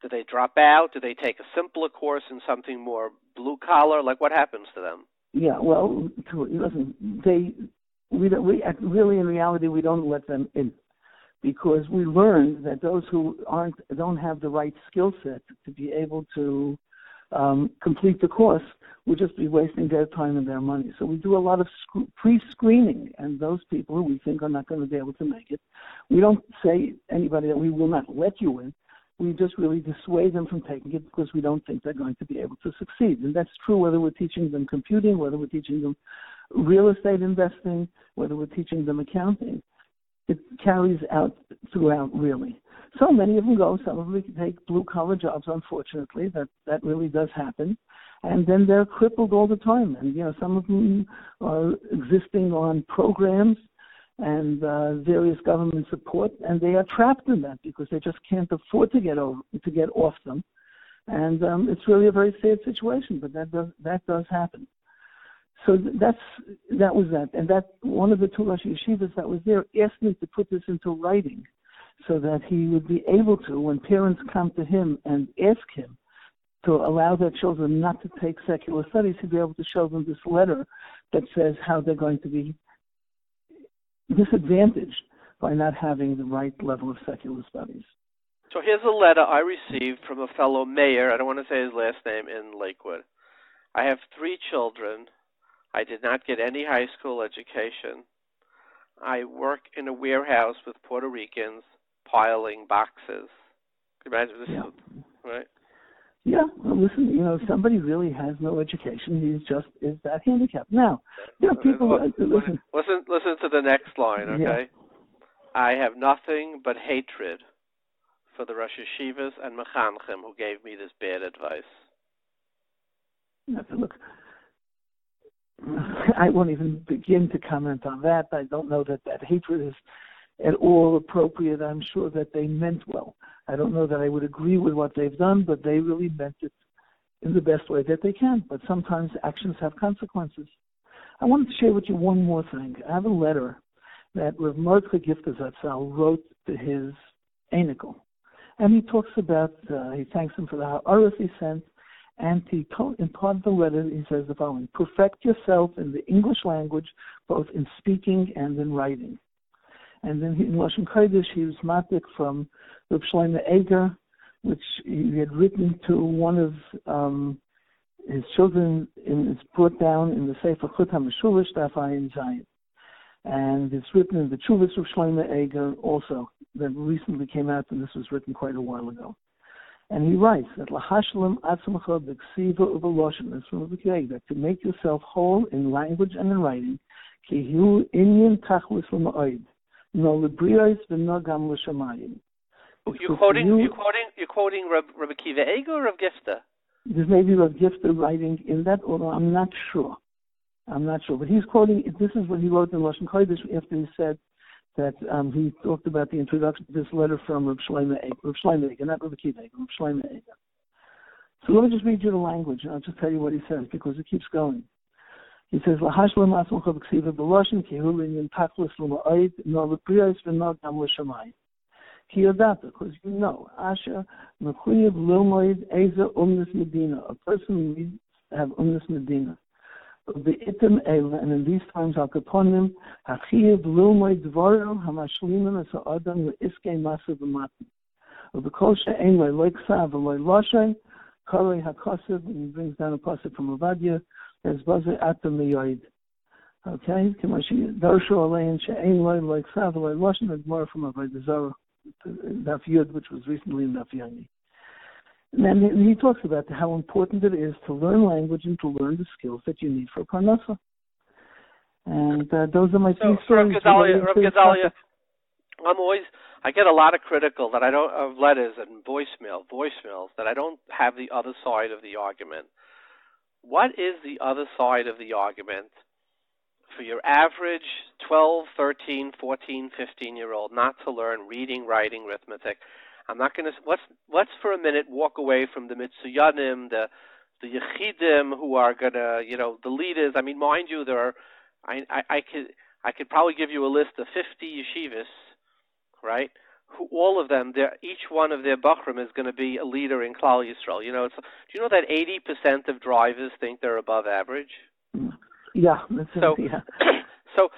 Do they drop out? Do they take a simpler course in something more blue collar? Like, what happens to them? Yeah, well, listen, really in reality we don't let them in, because we learned that those who don't have the right skill set to be able to complete the course would just be wasting their time and their money. So we do a lot of pre-screening, and those people who we think are not going to be able to make it, we don't say anybody that we will not let you in. We just really dissuade them from taking it because we don't think they're going to be able to succeed. And that's true whether we're teaching them computing, whether we're teaching them real estate investing, whether we're teaching them accounting. It carries out throughout, really. So many of them go. Some of them take blue-collar jobs, unfortunately. That really does happen. And then they're crippled all the time. And, some of them are existing on programs and various government support, and they are trapped in that because they just can't afford to get off them. And it's really a very sad situation, but that does happen. So that was that. And that one of the two Rosh Yeshivas that was there asked me to put this into writing so that he would be able to, when parents come to him and ask him to allow their children not to take secular studies, he'd be able to show them this letter that says how they're going to be disadvantaged by not having the right level of secular studies. So here's a letter I received from a fellow mayor, I don't want to say his last name, in Lakewood. I have 3 children. I did not get any high school education. I work in a warehouse with Puerto Ricans piling boxes. Can you imagine this? Yeah. Right? Yeah, well, listen, if somebody really has no education, is that handicapped. Now, people listen. Listen to the next line, okay? Yeah. I have nothing but hatred for the Rosh Yeshivas and Mechanchim who gave me this bad advice. Look, I won't even begin to comment on that. I don't know that hatred is at all appropriate. I'm sure that they meant well. I don't know that I would agree with what they've done, but they really meant it in the best way that they can. But sometimes actions have consequences. I wanted to share with you one more thing. I have a letter that Rav Moetzet wrote to his Einikel. And he talks about, he thanks him for the HaRav he sent, and in part of the letter he says the following: perfect yourself in the English language, both in speaking and in writing. And then in Lashon Kodesh, he was matik from Reb Shlomo Eiger, which he had written to one of his children. It's brought down in the Sefer Chut HaMeshulish, Daf Ayin Zayin. And it's written in the Chuvas of Shlomo Eiger also, that recently came out, and this was written quite a while ago. And he writes that Lahashlam Atzmacha B'Ksiva U'B'Loshen, that's from Rabbi Eiger, to make yourself whole in language and in writing, Ki Hu Inyan Tachlis L'Ma'od. No lebrios v'no gam l'shamayim. You're quoting Rabbi Kiva Eiger or Rav Gifta? There's maybe Rav Gifta writing in that, although I'm not sure. But he's quoting. This is what he wrote in Lashon Kodesh after he said that he talked about the introduction to this letter from Rav Shlomo Eiger, not Rabbi Kiva Eiger, Rav Shlomo Eiger. So let me just read you the language, and I'll just tell you what he says because it keeps going. He says, "Lahashlam atzmacha b'ksiva b'loshen ki hu l'inyan tachlis l'ma'od no lebrios v'no gam l'shamayim." Ki yodata, because Asher mechuyev l'moed eza umnis medina. A person needs to have umnis medina. Be'itim eila, and in these times al kaponim hachiyev l'moed dvarim hamashlimim es ha'adam le'iskei masa v'matim. Ubekol she'ein loy ksav v'loy loshen karei hakosher, and he brings down a pasuk from Avadia. There's buzzer at the miyoid. Okay? Darshu alein she'ein loy like sav loy loshen. There's more from Avodah Zarah, Daf Yud, which was recently in Daf Yomi. And then he talks about how important it is to learn language and to learn the skills that you need for parnasa. And those are my three stories. Gedalya, I get a lot of critical that I don't of letters and voicemails that I don't have the other side of the argument. What is the other side of the argument for your average 12, 13, 14, 15-year-old not to learn reading, writing, arithmetic? I'm not going to. Let's for a minute walk away from the mitzuyanim, the yechidim who are going to, the leaders. I mean, mind you, there are. I could probably give you a list of 50 yeshivas, right? Who all of them, each one of their bachrim is going to be a leader in Klal Yisrael. Do you know that 80% of drivers think they're above average? Yeah. So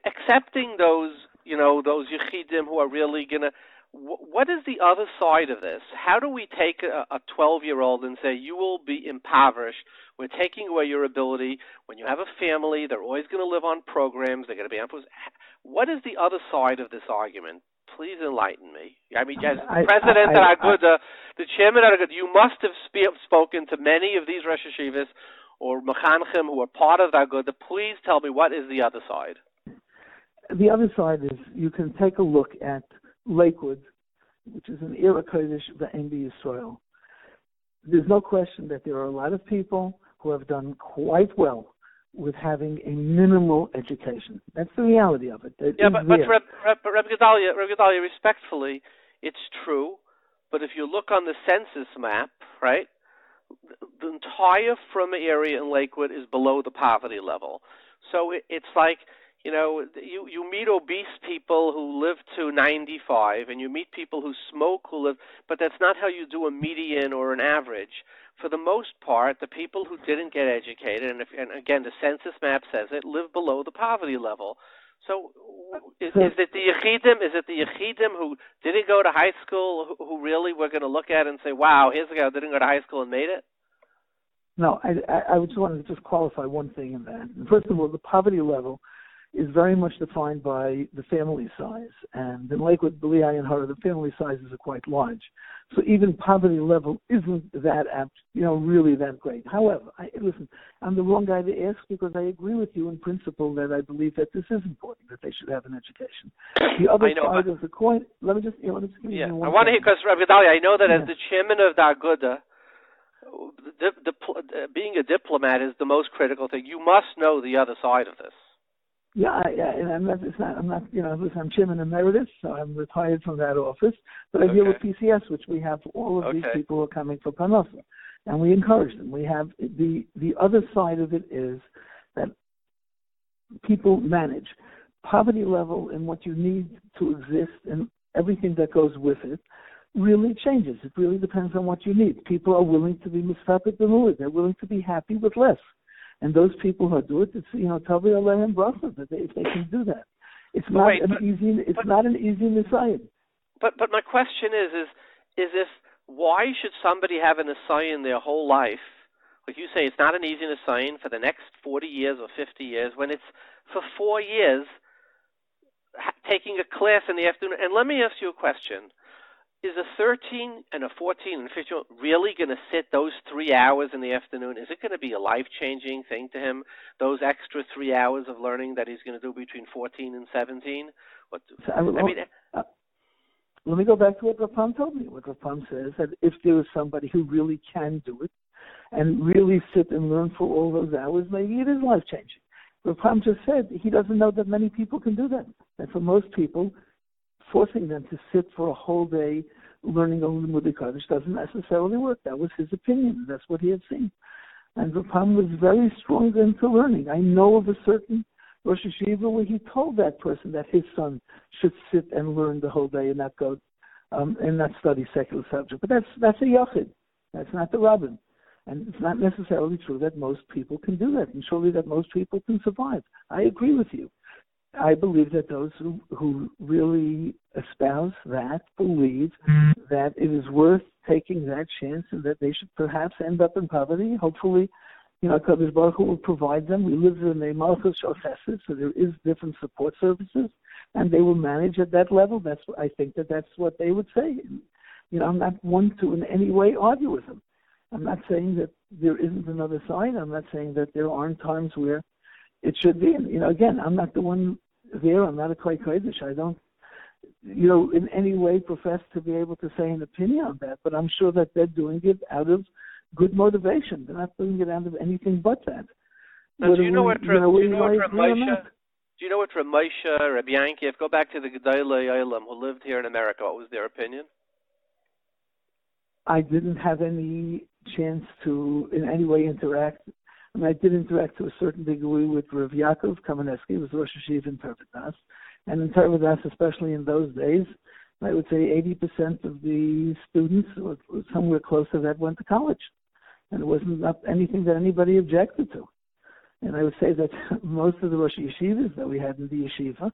accepting those, those yechidim who are really going to. What is the other side of this? How do we take a 12-year-old and say, you will be impoverished? We're taking away your ability. When you have a family, they're always going to live on programs. They're going to be on programs. What is the other side of this argument? Please enlighten me. I mean, as president of Agudas, the chairman of Agudas, you must have spoken to many of these Rosh Yeshivas or Mechanchim who are part of Agudas. Please tell me, what is the other side? The other side is you can take a look at Lakewood, which is an Aryeh Kodesh V'Ein B'Yisrael. There's no question that there are a lot of people who have done quite well with having a minimal education. That's the reality of it. But Rabbi Gedalya, respectfully, it's true. But if you look on the census map, right, the entire Frum area in Lakewood is below the poverty level. So it's like, you meet obese people who live to 95, and you meet people who smoke who live, but that's not how you do a median or an average. For the most part, the people who didn't get educated, and again, the census map says it, live below the poverty level. So is it the Yechidim who didn't go to high school who really we're going to look at and say, wow, here's a guy who didn't go to high school and made it? No, I just wanted to just qualify one thing in that. First of all, the poverty level is very much defined by the family size. And in Lakewood, Bnei and HaRav, the family sizes are quite large. So even poverty level isn't that really that great. However, listen, I'm the wrong guy to ask because I agree with you in principle that I believe that this is important, that they should have an education. The other side of the coin, let me just give you one I want to hear, because Rabbi Gedalya, I know that as the chairman of the Agudas, being a diplomat is the most critical thing. You must know the other side of this. Yeah, and I'm chairman Emeritus, so I'm retired from that office. But I deal with PCS, which we have for all of these people who are coming for Parnasa, and we encourage them. We have the other side of it is that people manage poverty level and what you need to exist and everything that goes with it. Really changes. It really depends on what you need. People are willing to be misfapet b'muad. They're willing to be happy with less. And those people who do it, it's Tavi Alehem Bracha that if they can do that, it's not an easy Messiah. But my question is if why should somebody have an assign their whole life? Like you say, it's not an easy assign for the next 40 years or 50 years when it's for 4 years taking a class in the afternoon. And let me ask you a question. Is a 13 and a 14 and 15 really going to sit those 3 hours in the afternoon? Is it going to be a life-changing thing to him, those extra 3 hours of learning that he's going to do between 14 and 17? Let me go back to what Rapam told me. What Rapam says, that if there is somebody who really can do it and really sit and learn for all those hours, maybe it is life-changing. Rapam just said he doesn't know that many people can do that. And for most people, forcing them to sit for a whole day learning only Limudei Kodesh doesn't necessarily work. That was his opinion. That's what he had seen. And Rapam was very strong into learning. I know of a certain Rosh Yeshiva where he told that person that his son should sit and learn the whole day and not go and not study secular subject. But that's a yachid. That's not the rabbin. And it's not necessarily true that most people can do that, and surely that most people can survive. I agree with you. I believe that those who really espouse that believe that it is worth taking that chance and that they should perhaps end up in poverty. Hopefully, Kadosh Baruch Hu will provide them. We live in a Malchus Haknesses, so there is different support services, and they will manage at that level. I think that's what they would say. I'm not one to in any way argue with him. I'm not saying that there isn't another side. I'm not saying that there aren't times where it should be. And, again, I'm not the one there. I'm not a Klei Kodesh. I don't, in any way profess to be able to say an opinion on that. But I'm sure that they're doing it out of good motivation. They're not doing it out of anything but that. Now, do you know what Ramosha, Rabbi Yankiv, go back to the Gedalya who lived here in America, what was their opinion? I didn't have any chance to in any way interact. I mean, I did interact to a certain degree with Rav Yaakov Kamenetzky, who was Rosh Yeshiva in Torah. And in Torah, especially in those days, I would say 80% of the students, or somewhere close to that, went to college. And it wasn't anything that anybody objected to. And I would say that most of the Rosh Yeshivas that we had in the Yeshiva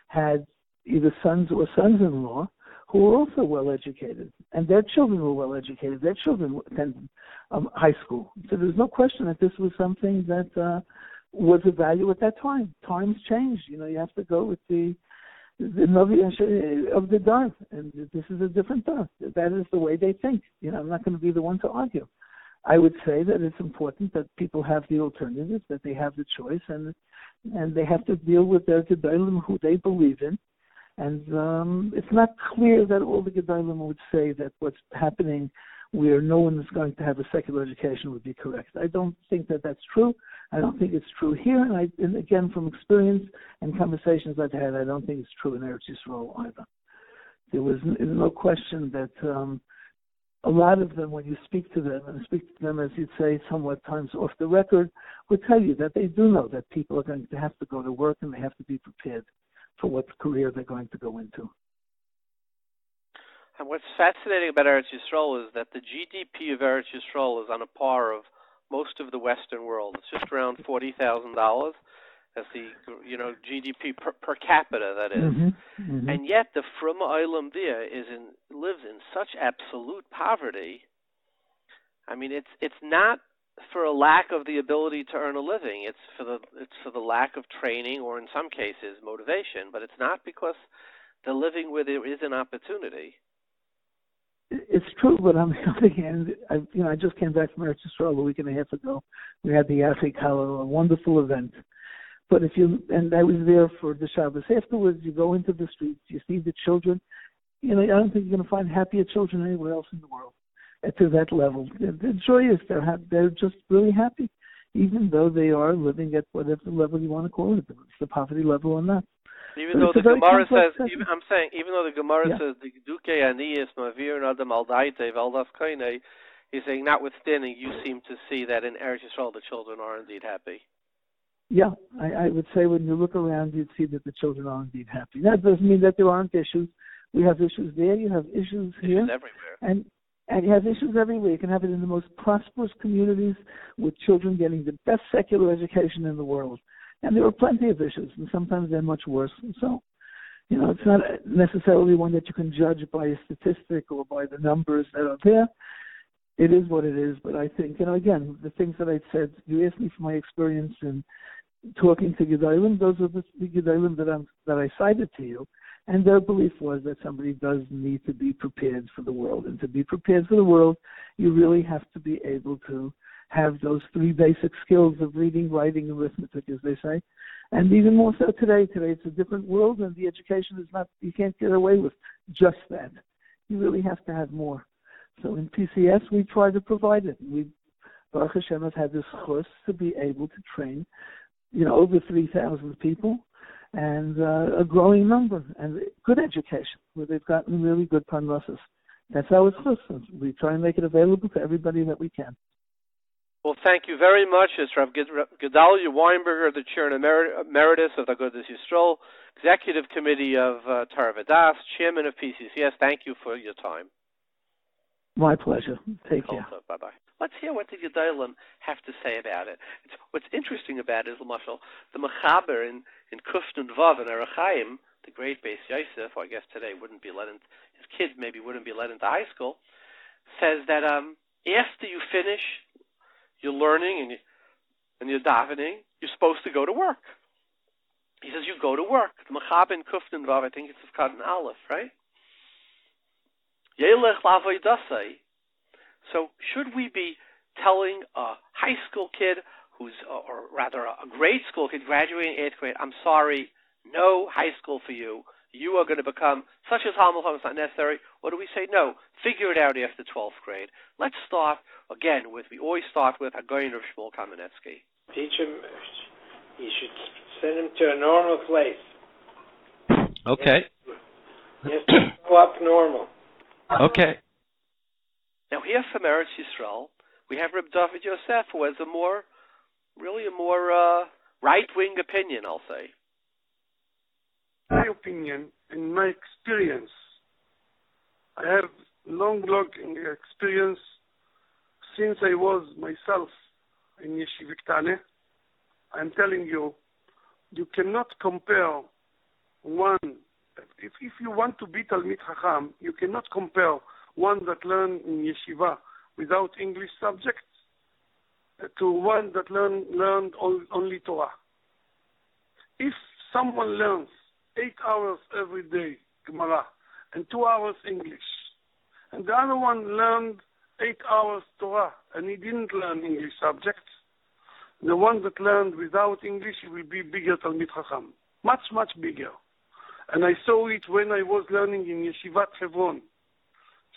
had either sons or sons-in-law who were also well-educated. And their children were well-educated. Their children attended high school. So there's no question that this was something that was of value at that time. Times changed. You have to go with the Novi of the Dar. And this is a different Dar. That is the way they think. I'm not going to be the one to argue. I would say that it's important that people have the alternatives, that they have the choice, and they have to deal with their Gedalim who they believe in. And it's not clear that all the Gedalim would say that what's happening where no one is going to have a secular education would be correct. I don't think that that's true. I don't think it's true here. And again, from experience and conversations I've had, I don't think it's true in Eretz Yisrael either. There was no question that a lot of them, when you speak to them, as you'd say, somewhat times off the record, would tell you that they do know that people are going to have to go to work and they have to be prepared for what career they're going to go into. And what's fascinating about Eretz Yisrael is that the GDP of Eretz Yisrael is on a par of most of the Western world. It's just around $40,000. That's the GDP per capita, that is. Mm-hmm. Mm-hmm. And yet the Frum Olam Dia lives in such absolute poverty. I mean, it's not for a lack of the ability to earn a living. It's for the lack of training, or in some cases motivation. But it's not because they're living where there is an opportunity. It's true, but on the other hand, I just came back from Eretz Yisrael a week and a half ago. We had the Yafei Kala, a wonderful event. But and I was there for the Shabbos. Afterwards, you go into the streets, you see the children. I don't think you're going to find happier children anywhere else in the world to that level. They're joyous. They're just really happy, even though they are living at whatever level you want to call it, it's the poverty level or not. Even though the Gemara says, even though the Gemara says the Duke Aniyas Mavir Adam Aldaite Valdas Kaine, he's saying, notwithstanding, you seem to see that in Eretz Yisrael the children are indeed happy. Yeah, I would say when you look around, you'd see that the children are indeed happy. That doesn't mean that there aren't issues. We have issues there. You have issues here. Everywhere. And you have issues everywhere. You can have it in the most prosperous communities with children getting the best secular education in the world. And there are plenty of issues, and sometimes they're much worse. And so, it's not necessarily one that you can judge by a statistic or by the numbers that are there. It is what it is. But I think, again, the things that I said, you asked me for my experience in talking to Gedalim, those are the Gedalim that I cited to you. And their belief was that somebody does need to be prepared for the world. And to be prepared for the world, you really have to be able to have those three basic skills of reading, writing, and arithmetic, as they say. And even more so today. Today it's a different world, and the education is not, you can't get away with just that. You really have to have more. So in PCS, we try to provide it. We, Baruch Hashem, have had this course to be able to train, over 3,000 people, and a growing number, and good education, where they've gotten really good parnassus. That's how it's listed. We try and make it available to everybody that we can. Well, thank you very much. It's Rav Gedalya Weinberger, the Chair and Emeritus of the Agudas Yisrael, Executive Committee of Torah V'das, Chairman of PCCS. Thank you for your time. My pleasure. Take care. Also, bye-bye. Let's hear what the Gedalim have to say about it. What's interesting about it is, the Mechaber in Kufn and Vav and Arachayim, the great Beis Yosef, who I guess today wouldn't be his kids maybe wouldn't be let into high school, says that after you finish your learning and your davening, you're supposed to go to work. He says you go to work. The Mechaber in Kufn and Vav, I think it's Katan Aleph, right? Yelech la'avoidasei. So should we be telling a high school kid who's, or rather a grade school kid graduating 8th grade, I'm sorry, no high school for you. You are going to become such as Hamilton, it's not necessary. What do we say? No, figure it out after 12th grade. Let's start, again, we always start with Hagoyin of Shmuel Kamenetzky. Teach him, you should send him to a normal place. Okay. Yes, go up normal. Okay. Now here from Eretz Yisrael, we have Reb Dovid Yosef, who has a more right-wing opinion, I'll say. My opinion and my experience, I have long experience since I was myself in Yeshiva. I'm telling you, you cannot compare one. If you want to be Talmid Chacham, you cannot compare one that learned in Yeshiva without English subjects to one that learned only Torah. If someone learns 8 hours every day Gemara and 2 hours English, and the other one learned 8 hours Torah and he didn't learn English subjects, the one that learned without English will be bigger Talmid Chacham, much, much bigger. And I saw it when I was learning in Yeshivat Hebron.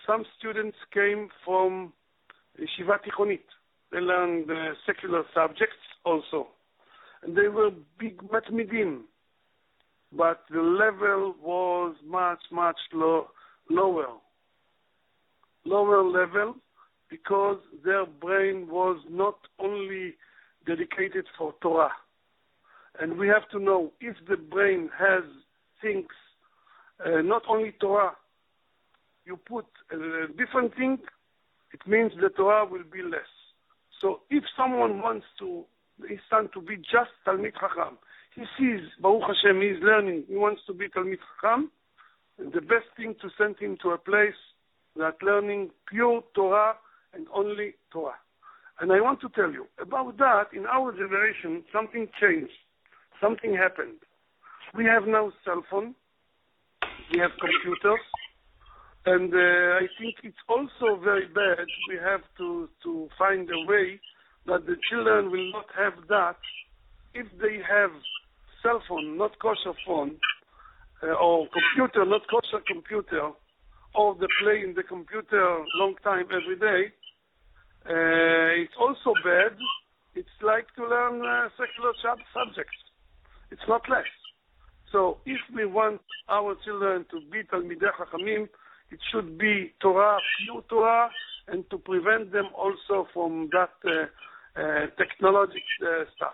Some students came from Yeshiva Tichonit. They learned secular subjects also. And they were big matmidim. But the level was much, much lower. Lower level because their brain was not only dedicated for Torah. And we have to know if the brain thinks not only Torah, you put a different thing, it means the Torah will be less. So if someone wants his son to be just Talmid Chacham, he sees, Baruch Hashem, he is learning, he wants to be Talmid Chacham, the best thing to send him to a place that learning pure Torah and only Torah. And I want to tell you, about that, in our generation, something changed. Something happened. We have now cell phone, we have computers, and I think it's also very bad. We have to find a way that the children will not have that if they have cell phone, not kosher phone, or computer, not kosher computer, or they play in the computer long time every day. It's also bad. It's like to learn secular subjects. It's not less. So if we want our children to be Talmidei Chachamim, it should be Torah, pure Torah, and to prevent them also from that technologic stuff.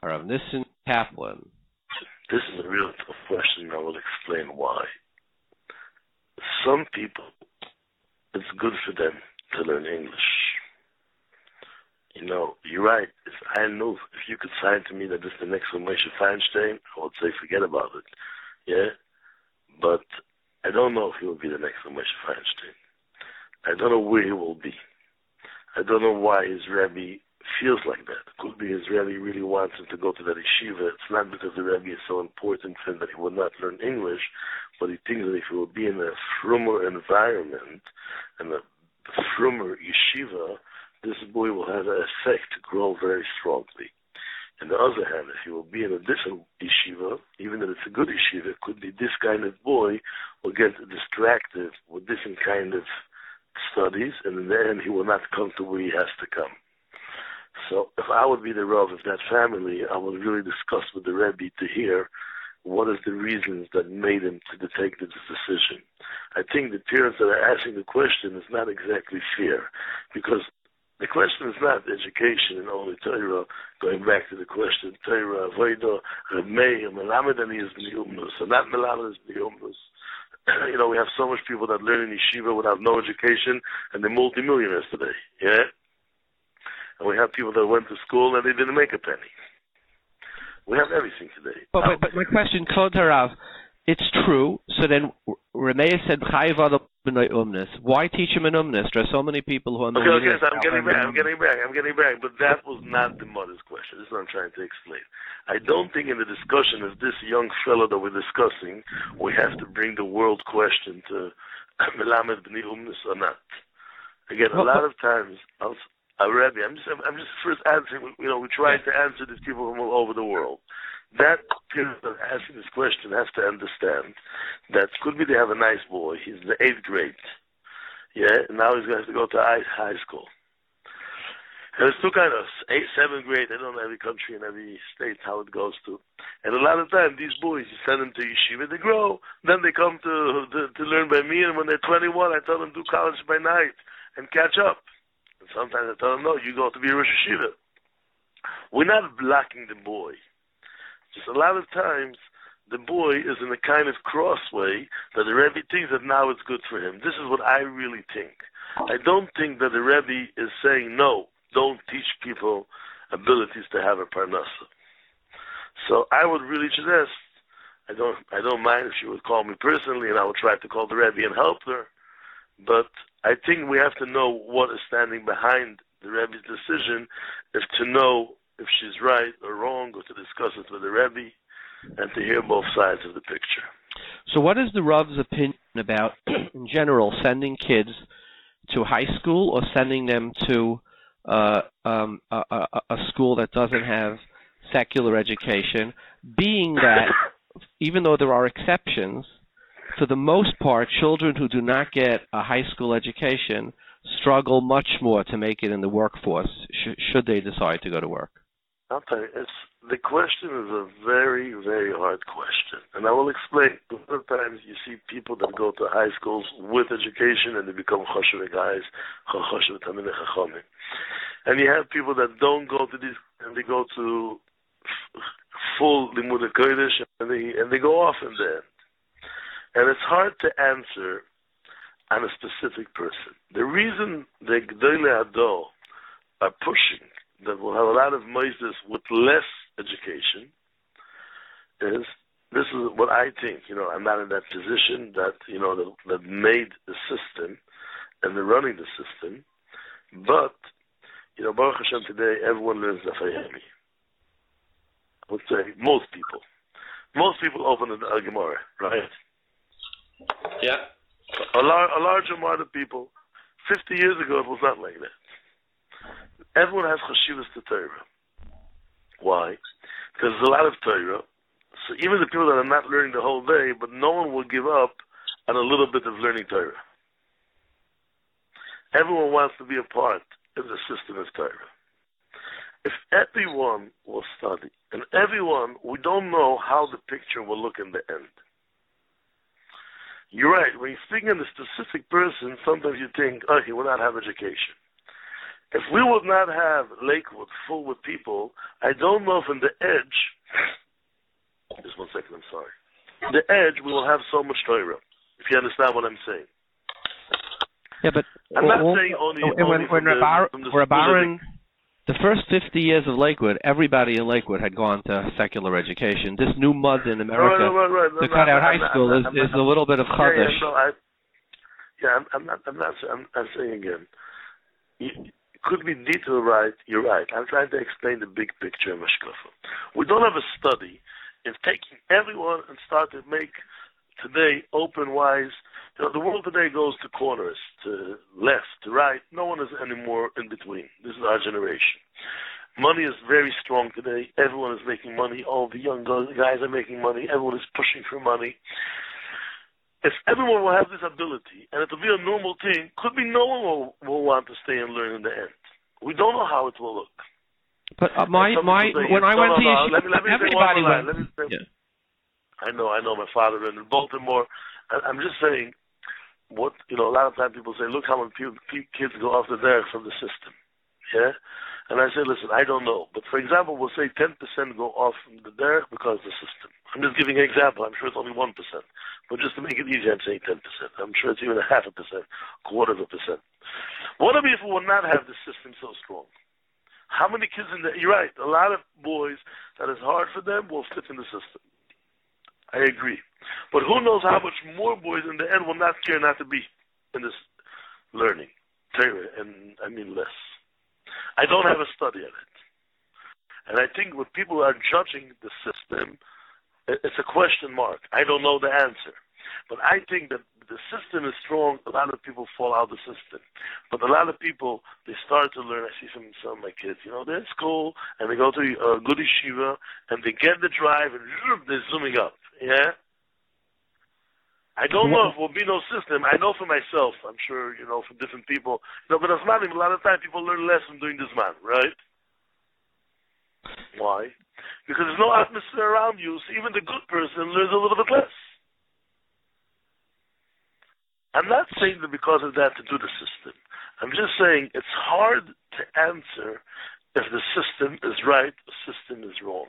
HaRav Nissen Kaplan. This is a real tough question. I will explain why. Some people, it's good for them to learn English. You know, you're right. If you could sign to me that this is the next Moshe Feinstein, I would say forget about it. Yeah? But I don't know if he will be the next Moshe Feinstein. I don't know where he will be. I don't know why his Rabbi feels like that. It could be his Rabbi really wants him to go to that yeshiva. It's not because the Rabbi is so important for him that he will not learn English, but he thinks that if he will be in a frummer environment and a frummer yeshiva, this boy will have an effect to grow very strongly. On the other hand, if he will be in a different yeshiva, even if it's a good yeshiva, it could be this kind of boy will get distracted with different kind of studies, and in the end he will not come to where he has to come. So if I would be the Rav of that family, I would really discuss with the Rebbe to hear what is the reasons that made him to take this decision. I think the parents that are asking the question is not exactly fair, because the question is not education and only Torah. Going back to the question, Torah, Avodah, Chachmei, Melamed and is Bnei, so not Melamed is Bnei. You know, we have so much people that learn in yeshiva without no education, and they're multimillionaires today. Yeah, and we have people that went to school and they didn't make a penny. We have everything today. But my question, Kvod HaRav, it's true. So then, Rameh said, why teach him an umnus? There are so many people who are okay, so I'm getting back. But that was not the mother's question. This is what I'm trying to explain. I don't think in the discussion of this young fellow that we're discussing, we have to bring the world question to melamed bnei or not. Again, a lot of times, Rabbi, I'm just first answering. We try to answer these people from all over the world. That person asking this question has to understand that could be they have a nice boy. He's in the 8th grade. Yeah, and now he's going to have to go to high school. And it's two kinds of 7th grade. I don't know every country and every state how it goes to. And a lot of times these boys, you send them to yeshiva, they grow. Then they come to learn by me. And when they're 21, I tell them do college by night and catch up. And sometimes I tell them, no, you go to be a Rosh Yeshiva. We're not blocking the boy. Just a lot of times, the boy is in a kind of crossway that the Rebbe thinks that now it's good for him. This is what I really think. I don't think that the Rebbe is saying, no, don't teach people abilities to have a parnasa. So I would really suggest, I don't mind if she would call me personally, and I will try to call the Rebbe and help her, but I think we have to know what is standing behind the Rebbe's decision, to know if she's right or wrong, or to discuss it with the Rebbe, and to hear both sides of the picture. So what is the Rav's opinion about, in general, sending kids to high school or sending them to a school that doesn't have secular education, being that, even though there are exceptions, for the most part, children who do not get a high school education struggle much more to make it in the workforce, should they decide to go to work? I'll tell you, the question is a very, very hard question. And I will explain. A lot of times you see people that go to high schools with education and they become Kosher guys, Kosher Tamine Chachmei. And you have people that don't go to these, and they go to full Limud Kodesh, and they go off in the end. And it's hard to answer on a specific person. The reason the Gedalya are pushing that will have a lot of Moetzet with less education is, this is what I think. I'm not in that position that that made the system and they're running the system, but Baruch Hashem today everyone learns the Fayemi. I would say most people open the Gemara, right? Yeah. A large amount of people. 50 years ago it was not like that. Everyone has Yeshivas to Torah. Why? Because there's a lot of Torah. So even the people that are not learning the whole day, but no one will give up on a little bit of learning Torah. Everyone wants to be a part of the system of Torah. If everyone will study, and everyone, we don't know how the picture will look in the end. You're right. When you're speaking of a specific person, sometimes you think, oh, he will not have education. If we would not have Lakewood full with people, I don't know if in the edge, just 1 second, I'm sorry. The edge, we will have so much Torah, if you understand what I'm saying. Yeah, but I'm not saying only when Rabbi, the first 50 years of Lakewood, everybody in Lakewood had gone to secular education. This new mud in America, right. to cut out high school, is a little bit of chadash. I'm saying again. Could be detail right, you're right. I'm trying to explain the big picture of Mashkafa. We don't have a study in taking everyone and start to make today open-wise. The world today goes to corners, to left, to right. No one is anymore in between. This is our generation. Money is very strong today. Everyone is making money. All the young guys are making money. Everyone is pushing for money. If everyone will have this ability, and it will be a normal thing, could be no one will want to stay and learn in the end. We don't know how it will look. But when I went to Yeshiva, everybody went. I know my father in Baltimore. I'm just saying, a lot of times people say, look how many kids go off the derech from the system. Yeah? And I say, listen, I don't know. But for example, we'll say 10% go off from the derech because of the system. I'm just giving an example. I'm sure it's only 1%. But just to make it easy, I'm saying 10%. I'm sure it's even 0.5%, 0.25%. What if we will not have the system so strong? How many kids you're right, a lot of boys that is hard for them will fit in the system. I agree. But who knows how much more boys in the end will not care not to be in this learning. And I mean less. I don't have a study on it. And I think when people are judging the system, it's a question mark. I don't know the answer. But I think that the system is strong, a lot of people fall out of the system. But a lot of people, they start to learn. I see some of my kids, they're in school, and they go to a good yeshiva, and they get the drive, and they're zooming up, yeah? I don't know if there will be no system. I know for myself, I'm sure, from different people. But as man, a lot of times people learn less from doing this man, right? Why? Because there's no atmosphere around you, so even the good person learns a little bit less. I'm not saying that because of that to do the system. I'm just saying it's hard to answer if the system is right, the system is wrong.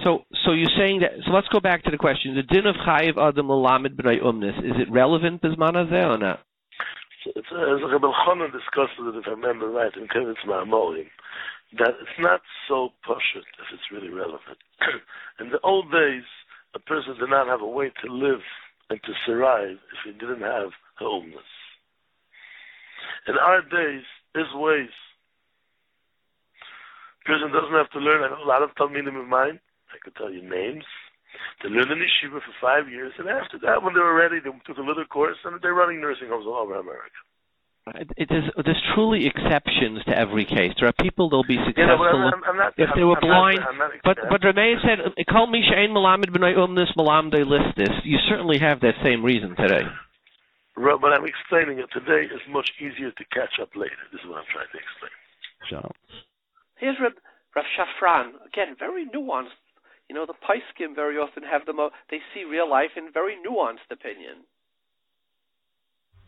So you're saying that. So let's go back to the question: the din of chayiv adam lamed b'nei umnis, is it relevant bisman hazeh or not? As Rabbi Chanan discussed it, if I remember right, in Kamenetzky, that it's not so pashut if it's really relevant. In the old days, a person did not have a way to live and to survive if he didn't have umnis. In our days, there's ways. A person doesn't have to learn. I know a lot of talmidim of mine. I could tell you names. They learned in Yeshiva for 5 years, and after that, when they were ready, they took a little course, and they're running nursing homes all over America. There's truly exceptions to every case. There are people that'll be successful if they were blind. But Rabbi said, "Kol mi she'ein melamed b'nei umnis melamdei listis." You certainly have that same reason today. But I'm explaining it today. It's much easier to catch up later. This is what I'm trying to explain. Sure. Here's Rav Shafran, again, very nuanced. The Paiskim very often have they see real life in very nuanced opinion.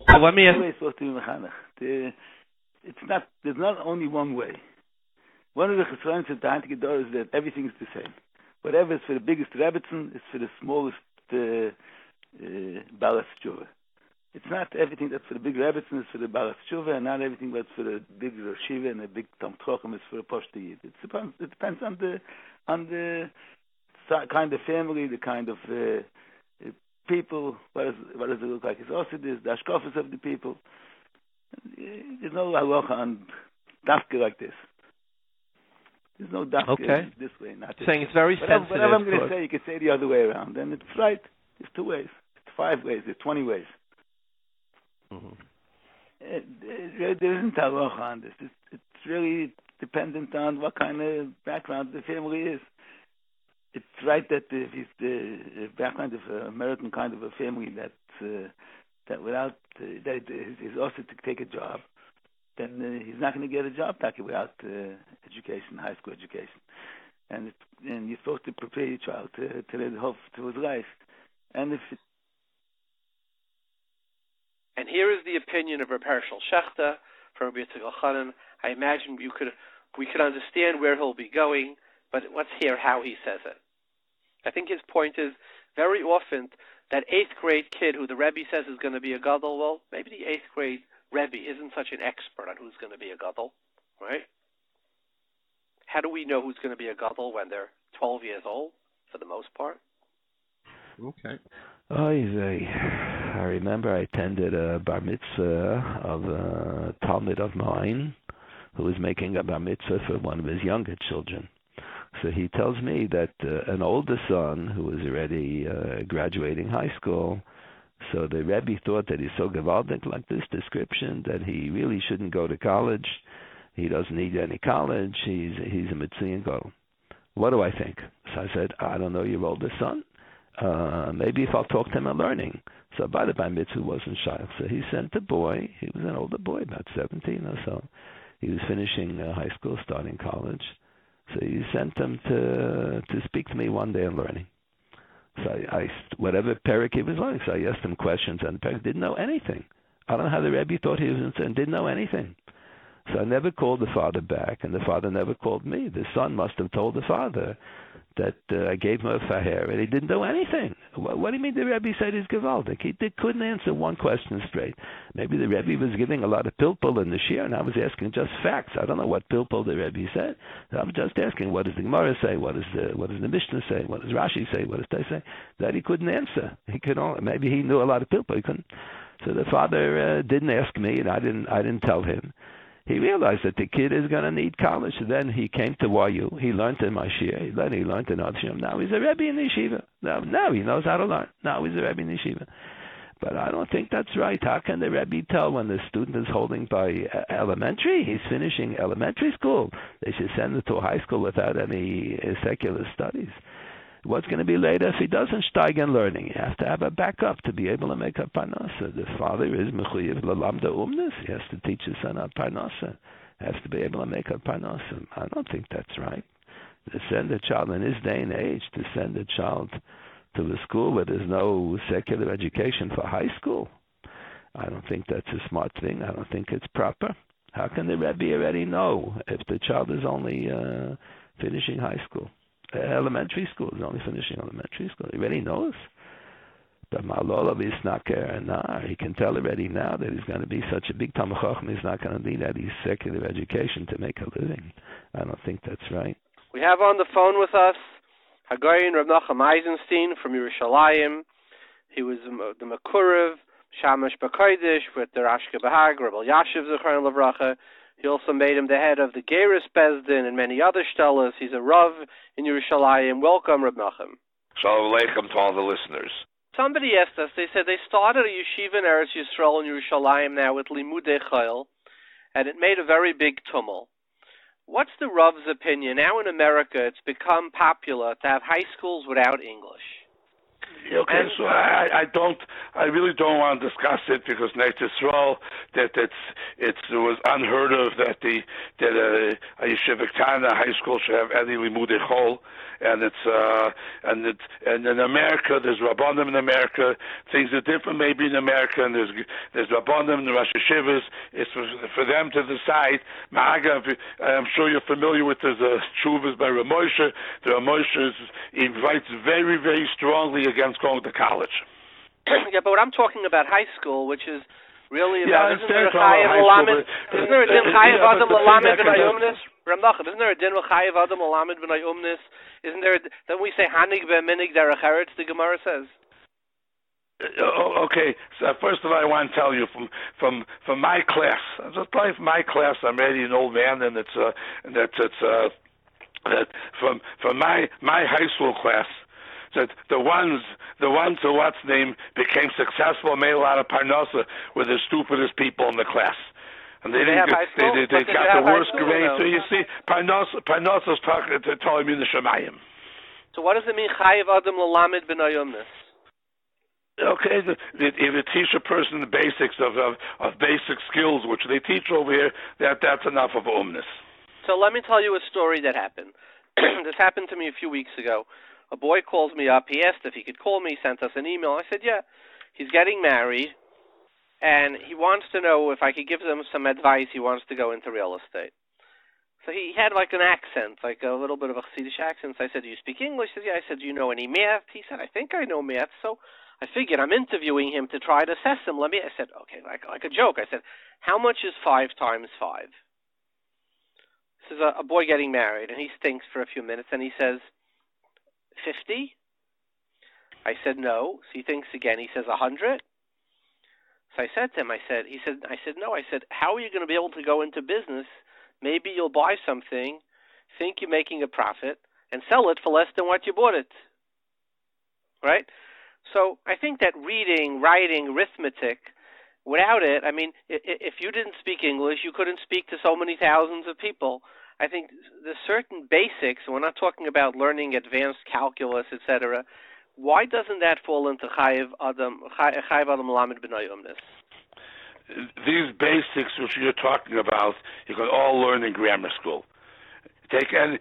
So let me ask. There's not only one way. One of the chesronos of the Antike Dor is that everything is the same. Whatever is for the biggest Rebbetzin is for the smallest Balas Tshuva. It's not everything that's for the big Rebbetzin is for the Balas Tshuva, and not everything that's for the big Yeshiva and the big Tam Chacham is for the Poshta Yid. It depends on the kind of family, the kind of people. What does it look like? It's also the ashkafas of the people. There's no halacha on dafka like this. There's no dafka this way, not this saying way. It's very sensitive. Whatever I'm going to say, you can say the other way around, and it's right. There's 2 ways. It's 5 ways. There's 20 ways. Mm-hmm. There isn't halacha on this. It's really dependent on what kind of background the family is. It's right that if he's the background of an American kind of a family that without that is also to take a job, then he's not going to get a job without education, high school education, and you're supposed to prepare your child to hope to his life, and And here is the opinion of Reb Hershel Shechter from Rabbi Yitzchak Elchanan. I imagine we could understand where he'll be going, but let's hear how he says it. I think his point is very often that 8th grade kid who the Rebbe says is going to be a gadol, well, maybe the 8th grade Rebbe isn't such an expert on who's going to be a gadol, right? How do we know who's going to be a gadol when they're 12 years old, for the most part? Okay. I remember I attended a bar mitzvah of a talmid of mine who was making a bar mitzvah for one of his younger children. So he tells me that an older son who was already graduating high school, so the Rebbe thought that he's so gewaldig like this description that he really shouldn't go to college. He doesn't need any college. He's a Mitzian Gadol. What do I think? So I said, I don't know your older son. Maybe if I'll talk to him at learning. So by the time mitzvah wasn't shy. So he sent a boy. He was an older boy, about 17 or so. He was finishing high school, starting college. So he sent him to speak to me one day on learning. So I whatever Perik he was learning. So I asked him questions, and Perik didn't know anything. I don't know how the Rebbe thought he was and didn't know anything. So I never called the father back, and the father never called me. The son must have told the father that I gave him a faher, and he didn't know anything. What do you mean the Rebbe said he's gewaldig? He couldn't answer one question straight. Maybe the Rebbe was giving a lot of pilpul in the shir, and I was asking just facts. I don't know what pilpul the Rebbe said. I'm just asking, what does the Gemara say? What does the Mishnah say? What does Rashi say? What does they say? That he couldn't answer. Maybe he knew a lot of pilpul. He couldn't. So the father didn't ask me, and I didn't tell him. He realized that the kid is going to need college. So then he came to YU. He learned in Mashiach. Then he learned in Otzim. Now he's a Rebbe in Yeshiva. Now he knows how to learn. Now he's a Rebbe in Yeshiva. But I don't think that's right. How can the Rebbe tell when the student is holding by elementary? He's finishing elementary school. They should send him to a high school without any secular studies. What's going to be later if he doesn't steigen learning? You have to have a backup to be able to make a parnasa. The father is mechuyev lalamda umnis. He has to teach his son a parnasa. He has to be able to make a parnasa. I don't think that's right. To send a child in this day and age, to send a child to the school where there's no secular education for high school, I don't think that's a smart thing. I don't think it's proper. How can the Rebbe already know if the child is only finishing high school? Elementary school is only finishing elementary school. He already knows. But Malolov is not there. He can tell already now that he's going to be such a big Talmid Chacham. He's not going to need any secular education to make a living. I don't think that's right. We have on the phone with us Hagoyin Reb Nachum Eisenstein from Yerushalayim. He was the Makurev, Shamash B'Kodesh with the Rashke Bahag, Rabbi Yashiv Zechron Levracha. He also made him the head of the Geirus Bezdin and many other shtellas. He's a Rav in Yerushalayim. Welcome, Reb Nachum. Shalom Aleichem to all the listeners. Somebody asked us, they said they started a yeshiva in Eretz Yisrael in Yerushalayim now with Limudei Chayil, and it made a very big tumult. What's the Rav's opinion? Now in America, it's become popular to have high schools without English. Okay, so I really don't want to discuss it because Eretz Yisrael it was unheard of that a yeshiva Kana high school should have any limudei chol, and in America there's Rabbanim in America. Things are different maybe in America, and there's Rabbanim and the Rosh Yeshivas. It's for them to decide. I'm sure you're familiar with the Tshuvas by Rav Moshe. The Rav Moshe invites very, very strongly against going to college. Yeah, but what I'm talking about high school, which is really about, isn't there a din chayev adam l'lamed b'nai umnis? Isn't there a din chayev adam l'lamed b'nai umnis? Isn't there? Don't we say hanig be'minig derech eretz? The Gemara says. Okay, so first of all, I want to tell you from my class. Just probably from my class. I'm already an old man, and from my high school class. That the ones who became successful, made a lot of parnasa, were the stupidest people in the class, and they got the worst grade. So you see, parnasa's telling me the shemayim. So what does it mean, chayev adam l'lamed b'nai umnis? Okay, if you teach a person the basics of basic skills, which they teach over here, that's enough of umnis. So let me tell you a story that happened. This happened to me a few weeks ago. A boy calls me up. He asked if he could call me, sent us an email. I said, yeah. He's getting married, and he wants to know if I could give him some advice. He wants to go into real estate. So he had like an accent, like a little bit of a Chassidish accent. So I said, do you speak English? He said, yeah. I said, do you know any math? He said, I think I know math. So I figured I'm interviewing him to try to assess him. I said, okay, like a joke. I said, how much is 5 times 5? This is a boy getting married, and he thinks for a few minutes, and he says, 50? I said no. So he thinks again. He says 100. So I said to him, I said no. I said, how are you going to be able to go into business? Maybe you'll buy something, think you're making a profit, and sell it for less than what you bought it. Right? So I think that reading, writing, arithmetic, without it, I mean, if you didn't speak English, you couldn't speak to so many thousands of people. I think there's certain basics, we're not talking about learning advanced calculus, etc. Why doesn't that fall into chayev adam l'lamed b'nai umnis? These basics which you're talking about, you can all learn in grammar school. Take any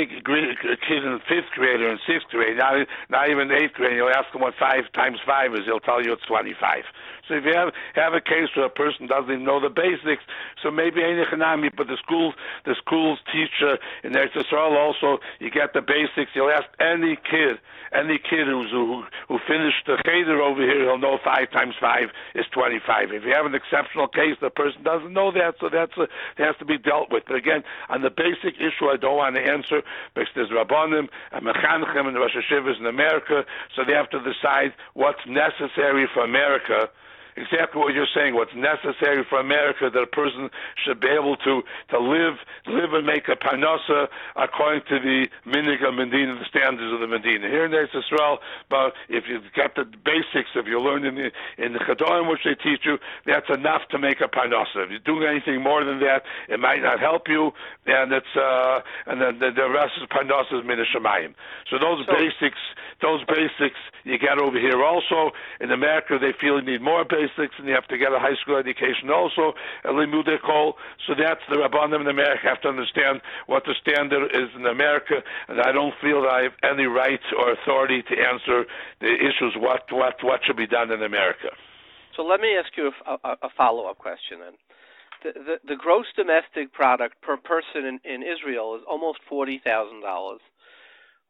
kid in 5th grade or in 6th grade, not even 8th grade, you'll ask him what 5 times 5 is, he'll tell you it's 25. So if you have a case where a person doesn't even know the basics, so maybe ain't economic, but the schools teach in Eretz Yisrael also, you get the basics. You'll ask any kid who finished the cheder over here, he'll know 5 times 5 is 25. If you have an exceptional case, the person doesn't know that, so that has to be dealt with. But again, on the basic issue, I don't want to answer because there's Rabbanim and Mechanchim and the Rosh Yeshivas in America, so they have to decide what's necessary for America exactly what you're saying. What's necessary for America, that a person should be able to live and make a parnasa according to the minig of Medina, the standards of the Medina. Here in Israel, but if you've got the basics, if you learn in the Gedolim, which they teach you, that's enough to make a parnasa. If you're doing anything more than that, it might not help you, and it's and then the rest is parnasa min hashamayim. So those basics you get over here also. In America, they feel you need more basics, and you have to get a high school education also, a limudei kol. So that's the Rabbanim in America have to understand what the standard is in America, and I don't feel that I have any right or authority to answer the issues what should be done in America. So let me ask you a follow-up question then. The gross domestic product per person in Israel is almost $40,000,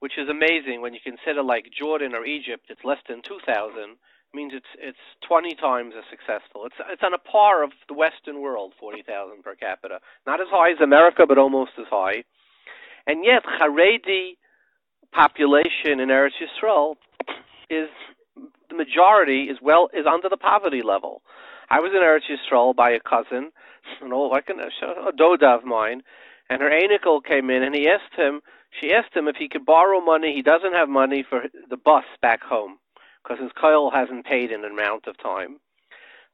which is amazing when you consider like Jordan or Egypt, it's less than 2,000. Means it's 20 times as successful. It's on a par of the Western world, 40,000 per capita. Not as high as America, but almost as high. And yet, Haredi population in Eretz Yisrael is the majority is under the poverty level. I was in Eretz Yisrael by a cousin, a doda of mine, and her anikel came in, and she asked him if he could borrow money. He doesn't have money for the bus back home, because his koil hasn't paid in an amount of time.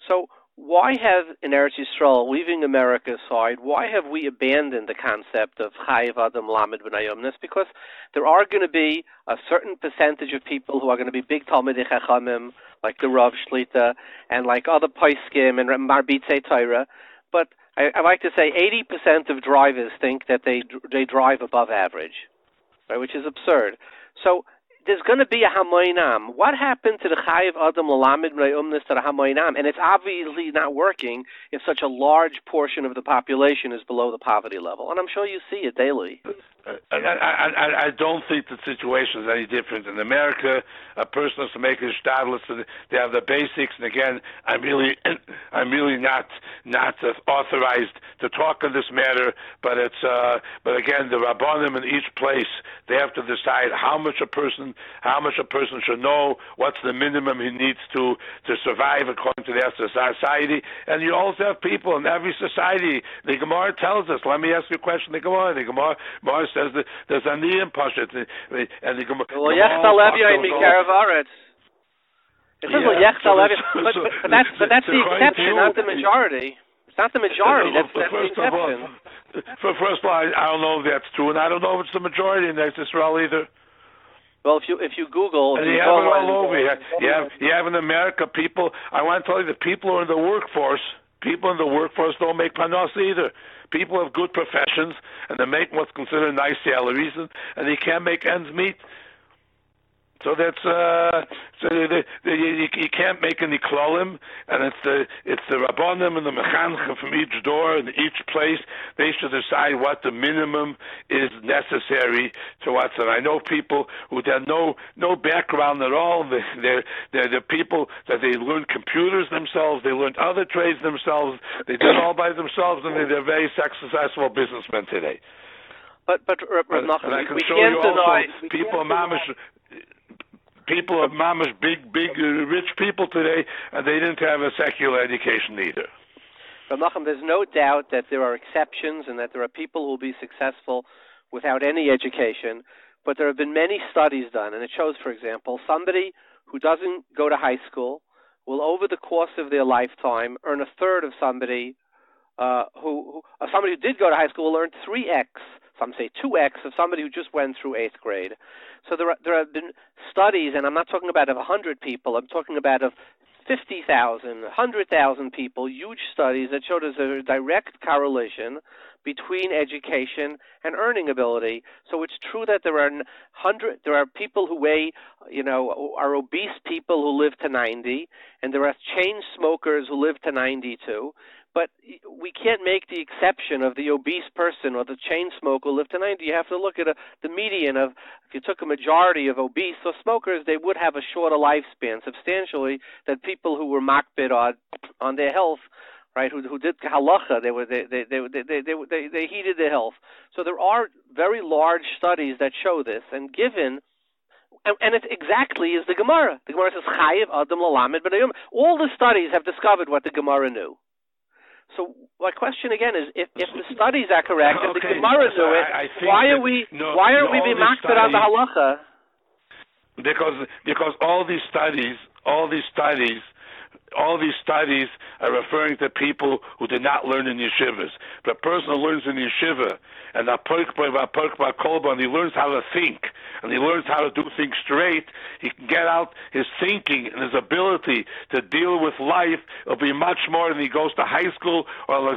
So why have, in Eretz Yisrael, leaving America aside, why have we abandoned the concept of Chayiv Adam Lamed Bnei Omnis? Because there are going to be a certain percentage of people who are going to be big Talmidei Chachamim, like the Rav Shlita, and like other Poskim and Marbitzei Torah. But I like to say 80% of drivers think that they drive above average, right, which is absurd. So there's going to be a hamoinam. What happened to the Chayiv Adam Lamed Bnei Omnis to the hamoinam? And it's obviously not working if such a large portion of the population is below the poverty level. And I'm sure you see it daily. I don't think the situation is any different. In America, a person has to make his shtadlus, they have the basics. And again, I'm really not authorized to talk on this matter. But but again, the rabbanim in each place, they have to decide how much a person should know, what's the minimum he needs to survive according to their society. And you also have people in every society. The Gemara tells us. Let me ask you a question. The Gemara says that there's a niyam pashat, and the Gemara. Well, Yechtalevia in Mikarav Aretz. It says Yechtalevia, but that's the exception, not the majority. It's not the majority. That's the exception. First of all, I don't know if that's true, and I don't know if it's the majority in Israel either. Well, if you Google, and you have it all over. You have in America people. I want to tell you, the people who are in the workforce. People in the workforce don't make panos either. People have good professions, and they make what's considered nice salaries, and they can't make ends meet. So that's you can't make any klolim, and it's the rabbanim and the mechanchim from each door and each place. They should decide what the minimum is necessary to what's. And I know people who have no background at all. They're the people that they learned computers themselves. They learned other trades themselves. They did it all by themselves, and they're very successful businessmen today. But and I can show you also people of mamash big rich people today, and they didn't have a secular education either. Ramachem, there's no doubt that there are exceptions and that there are people who will be successful without any education, but there have been many studies done, and it shows, for example, somebody who doesn't go to high school will, over the course of their lifetime, earn a third of somebody who did go to high school will earn 3x. Some say 2x of somebody who just went through 8th grade. So there have been studies, and I'm not talking about of 100 people, I'm talking about of 50,000, 100,000 people, huge studies that show there's a direct correlation between education and earning ability. So it's true that there are people who are obese people who live to 90, and there are chain smokers who live to 92. But we can't make the exception of the obese person or the chain smoker who live to 90. You have to look at the median of, if you took a majority of obese or smokers, they would have a shorter lifespan substantially than people who were makbid on their health, right? Who did halacha? They heeded their health. So there are very large studies that show this. And given and it exactly is the Gemara. The Gemara says, Chayiv Adam L'Lamed B'nei Yom. All the studies have discovered what the Gemara knew. So my question again is, if the studies are correct and the Gemara knew it, why aren't we being makbid on the halacha? Because all these studies are referring to people who did not learn in yeshivas. The person who learns in yeshiva and he learns how to think and he learns how to do things straight, he can get out his thinking and his ability to deal with life will be much more than he goes to high school or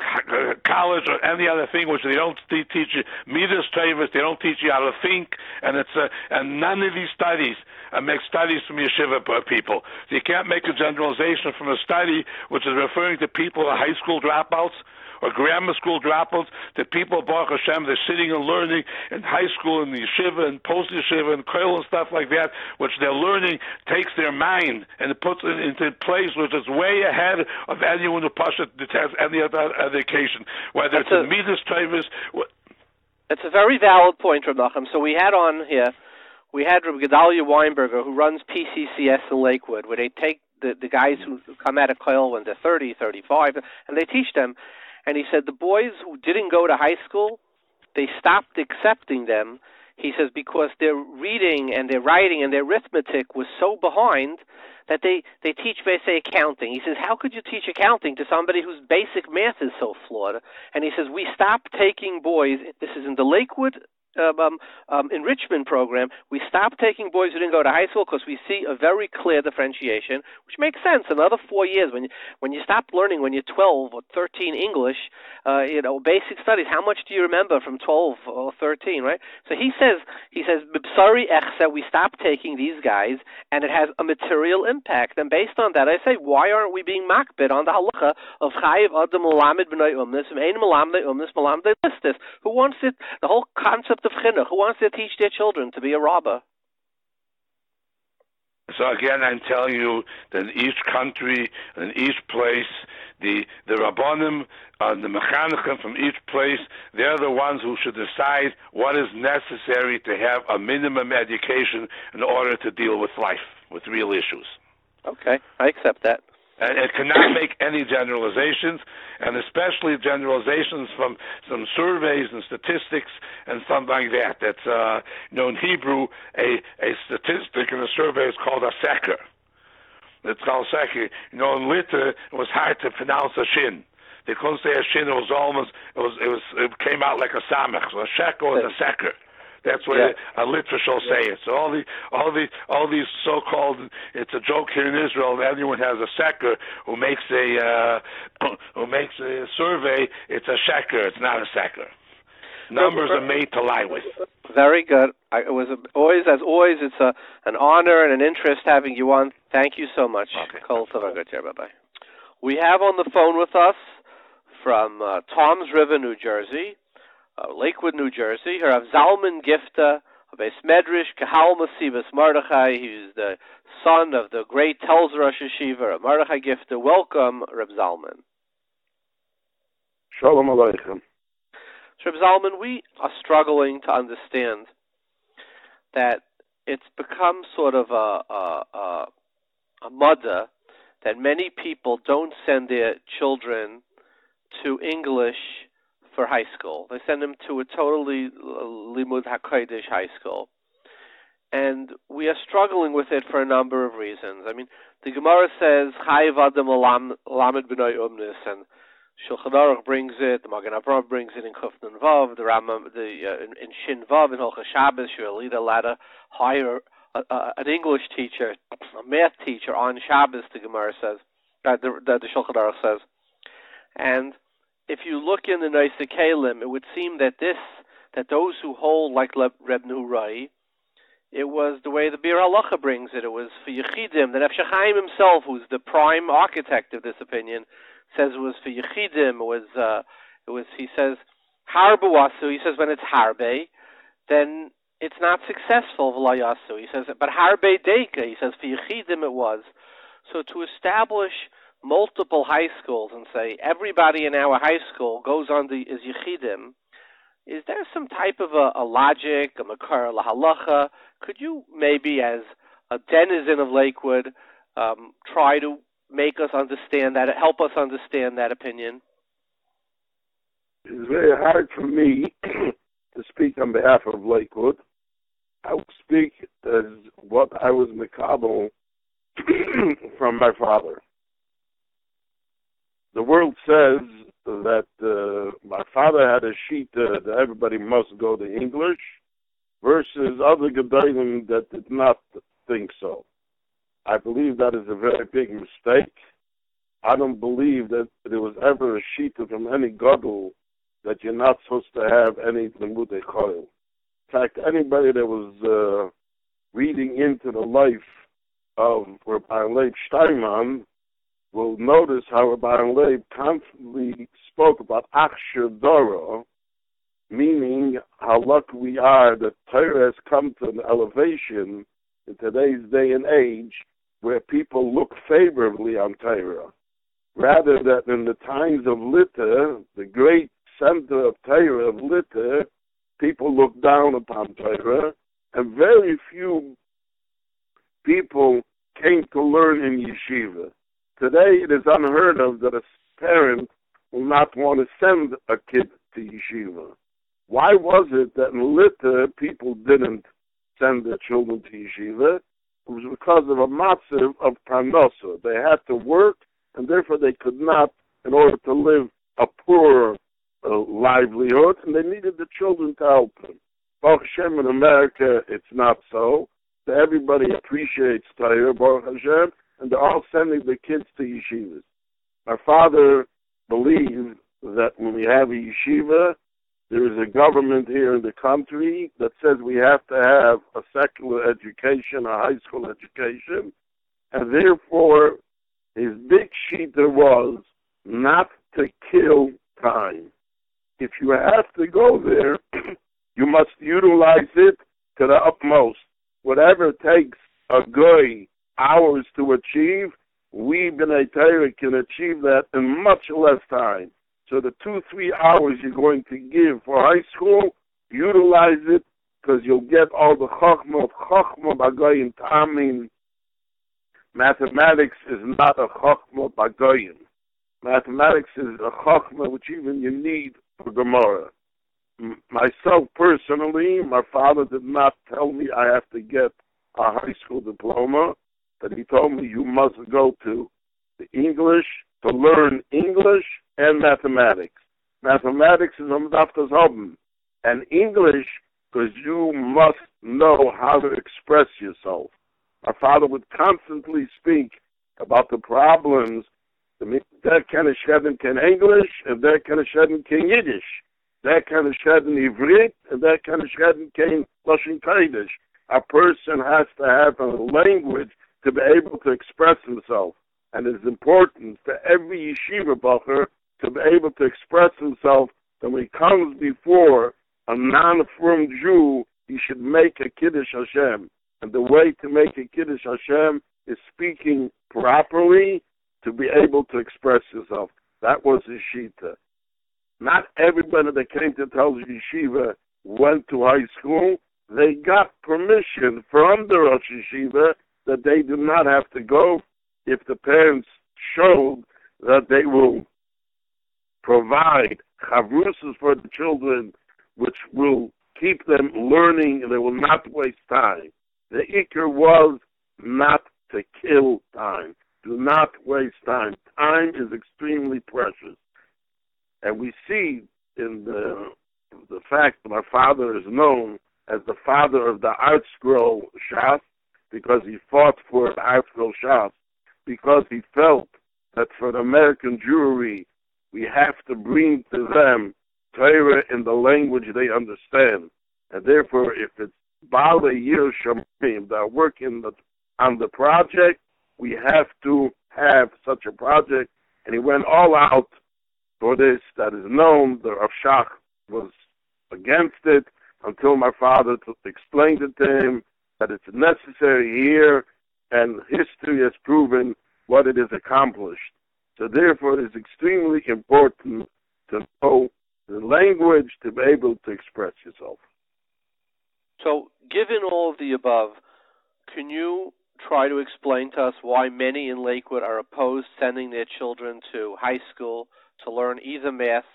college or any other thing which they don't teach you midas tevas, they don't teach you how to think, and and none of these studies make studies from yeshiva people. So you can't make a generalization from a study which is referring to people who are high school dropouts or grammar school dropouts, to people, Baruch Hashem, they're sitting and learning in high school and yeshiva and post-yeshiva and koil and stuff like that, which they're learning takes their mind and it puts it into place which is way ahead of anyone who has any other education, whether it's in midas tevas. It's a very valid point, Reb Nachum. So we had on here, we had Rabbi Gedalya Weinberger, who runs PCCS in Lakewood, where they take the guys who come out of koil when they're 30, 35, and they teach them. And he said the boys who didn't go to high school, they stopped accepting them. He says because their reading and their writing and their arithmetic was so behind that they teach, say, accounting. He says, how could you teach accounting to somebody whose basic math is so flawed? And he says, we stopped taking boys. This is in the Lakewood enrichment program. We stopped taking boys who didn't go to high school because we see a very clear differentiation, which makes sense. Another 4 years, when you stop learning when you're 12 or 13 English, basic studies, how much do you remember from 12 or 13, right? So he says, B'sari echse, we stopped taking these guys, and it has a material impact. And based on that, I say, why aren't we being makbid on the halacha of chayiv adam l'lamed b'nei umnis, ein m'lamdei umnis m'lamdei listis? Who wants it? The whole concept of chinuch. Who wants to teach their children to be a rabbi? So again, I'm telling you that in each country, in each place, the rabbanim, the mechanichim from each place, they're the ones who should decide what is necessary to have a minimum education in order to deal with life, with real issues. Okay, I accept that. And it cannot make any generalizations, and especially generalizations from some surveys and statistics and something like that. That's, in Hebrew, a statistic in a survey is called a seker. It's called seker. In Litter, it was hard to pronounce a shin. They couldn't say a shin. It came out like a samech. So a sheker was a seker. That's what a literature shall say it. So all these so-called, it's a joke here in Israel that anyone has a seker who makes a survey, it's a sheker, it's not a seker. Numbers are made to lie with. Very good. It was as always, it's an honor and an interest having you on. Thank you so much. Okay. Bye-bye. We have on the phone with us from Toms River, New Jersey, Lakewood, New Jersey, HaRav Zalman Gifta, Beis Medrash, Kahal Masibas Mordechai. He's the son of the great Telz Rosh Yeshiva, Mordechai Gifta. Welcome, Rav Zalman. Shalom Aleichem. Rav Zalman, we are struggling to understand that it's become sort of a mudda that many people don't send their children to English for high school. They send them to a totally limud hakodesh high school. And we are struggling with it for a number of reasons. I mean, the Gemara says, chayiv adam l'lamed b'nei umnis, and Shulchan Aruch brings it, the Magen Avraham brings it in Kuf Nun Vav, the Rambam in Shin Vav, in Hilchos Shabbos, you'll lead a ladder hire an English teacher, a math teacher on Shabbos, the Gemara says, the Shulchan Aruch says. And if you look in the Noise Kalim, it would seem that those who hold like Reb Nurai, it was the way the Bir Halacha brings it. It was for Yechidim. The Nefesh Chaim himself, who's the prime architect of this opinion, says it was for Yechidim. It was. He says Harbuasu. He says when it's Harbe, then it's not successful. V'layasu. He says, but Harbe Deika. He says for Yechidim it was. So to establish multiple high schools and say everybody in our high school goes on is Yechidim, is there some type of a logic, a makar lahalacha? Could you maybe, as a denizen of Lakewood, try to make us understand that, help us understand that opinion? It's very hard for me to speak on behalf of Lakewood. I will speak as what I was makabel from my father. The world says that my father had a sheet that everybody must go to English, versus other Gedalim that did not think so. I believe that is a very big mistake. I don't believe that there was ever a sheet from any Gadol that you're not supposed to have any Limudei Chayil. In fact, anybody that was reading into the life of Rabbi Leib Steinman will notice how Rabbi Leib constantly spoke about Achshir Dora, meaning how lucky we are that Torah has come to an elevation in today's day and age where people look favorably on Torah, rather than in the times of Litter, the great center of Torah of Litter, people look down upon Torah, and very few people came to learn in Yeshiva. Today it is unheard of that a parent will not want to send a kid to Yeshiva. Why was it that in Litter people didn't send their children to Yeshiva? It was because of a massive of parnosa. They had to work, and therefore they could not, in order to live a poor livelihood, and they needed the children to help them. Baruch Hashem, in America, it's not so. Everybody appreciates Torah, Baruch Hashem, and they're all sending their kids to yeshivas. My father believed that when we have a yeshiva, there is a government here in the country that says we have to have a secular education, a high school education, and therefore his big shita was not to kill time. If you have to go there, you must utilize it to the utmost. Whatever takes a goy hours to achieve, we Bnei Torah can achieve that in much less time. So the 2-3 hours you're going to give for high school, utilize it, because you'll get all the Chachmei of Chachmei Bagoyim Ta'amin. Mathematics is not a Chachmei Bagoyim. Mathematics is a Chachmei which even you need for Gemara. Myself personally, my father did not tell me I have to get a high school diploma, but he told me you must go to the English to learn English and mathematics. Mathematics is Amdaftas Hoben, and English because you must know how to express yourself. My father would constantly speak about the problems. Der kann sheden kein English, and der kann sheden kein Yiddish. Der kann sheden Ivrit, and der kann sheden kein Lashon Kodesh. A person has to have a language to be able to express himself. And it's important for every yeshiva bacher to be able to express himself that when he comes before a non-affirmed Jew, he should make a Kiddush Hashem. And the way to make a Kiddush Hashem is speaking properly to be able to express yourself. That was his shita. Not everybody that came to tell yeshiva went to high school. They got permission from the Rosh Yeshiva that they do not have to go if the parents showed that they will provide chavrusas for the children which will keep them learning and they will not waste time. The ikar was not to kill time. Do not waste time. Time is extremely precious. And we see in the fact that my father is known as the father of the Art Scroll Shas, because he fought for the Art Scroll Shas, because he felt that for the American Jewry, we have to bring to them Torah in the language they understand. And therefore, if it's Bale Yerushalayim that are working on the project, we have to have such a project. And he went all out for this. That is known. The Rav Shach was against it until my father explained it to him that it's necessary here, and history has proven what it has accomplished. So therefore, it is extremely important to know the language to be able to express yourself. So, given all of the above, can you try to explain to us why many in Lakewood are opposed sending their children to high school to learn either math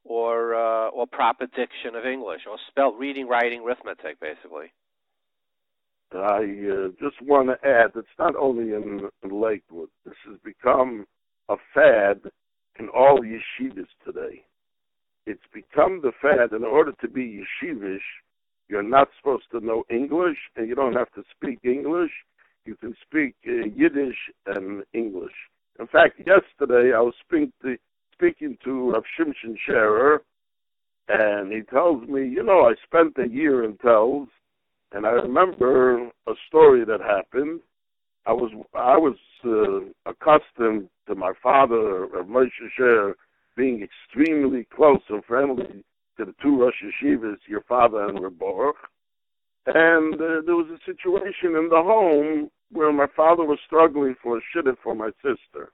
or proper diction of English, or reading, writing, arithmetic, basically? I just want to add, it's not only in Lakewood. This has become a fad in all yeshivas today. It's become the fad. In order to be yeshivish, you're not supposed to know English, and you don't have to speak English. You can speak Yiddish and English. In fact, yesterday I was speaking to Rav Shimshon Scherer, and he tells me, I spent a year in Telz, and I remember a story that happened. I was accustomed to my father, Rav Moshe Scherer, being extremely close and friendly to the two Rosh Yeshivas, your father and Rabbi. And there was a situation in the home where my father was struggling for a shidduch for my sister.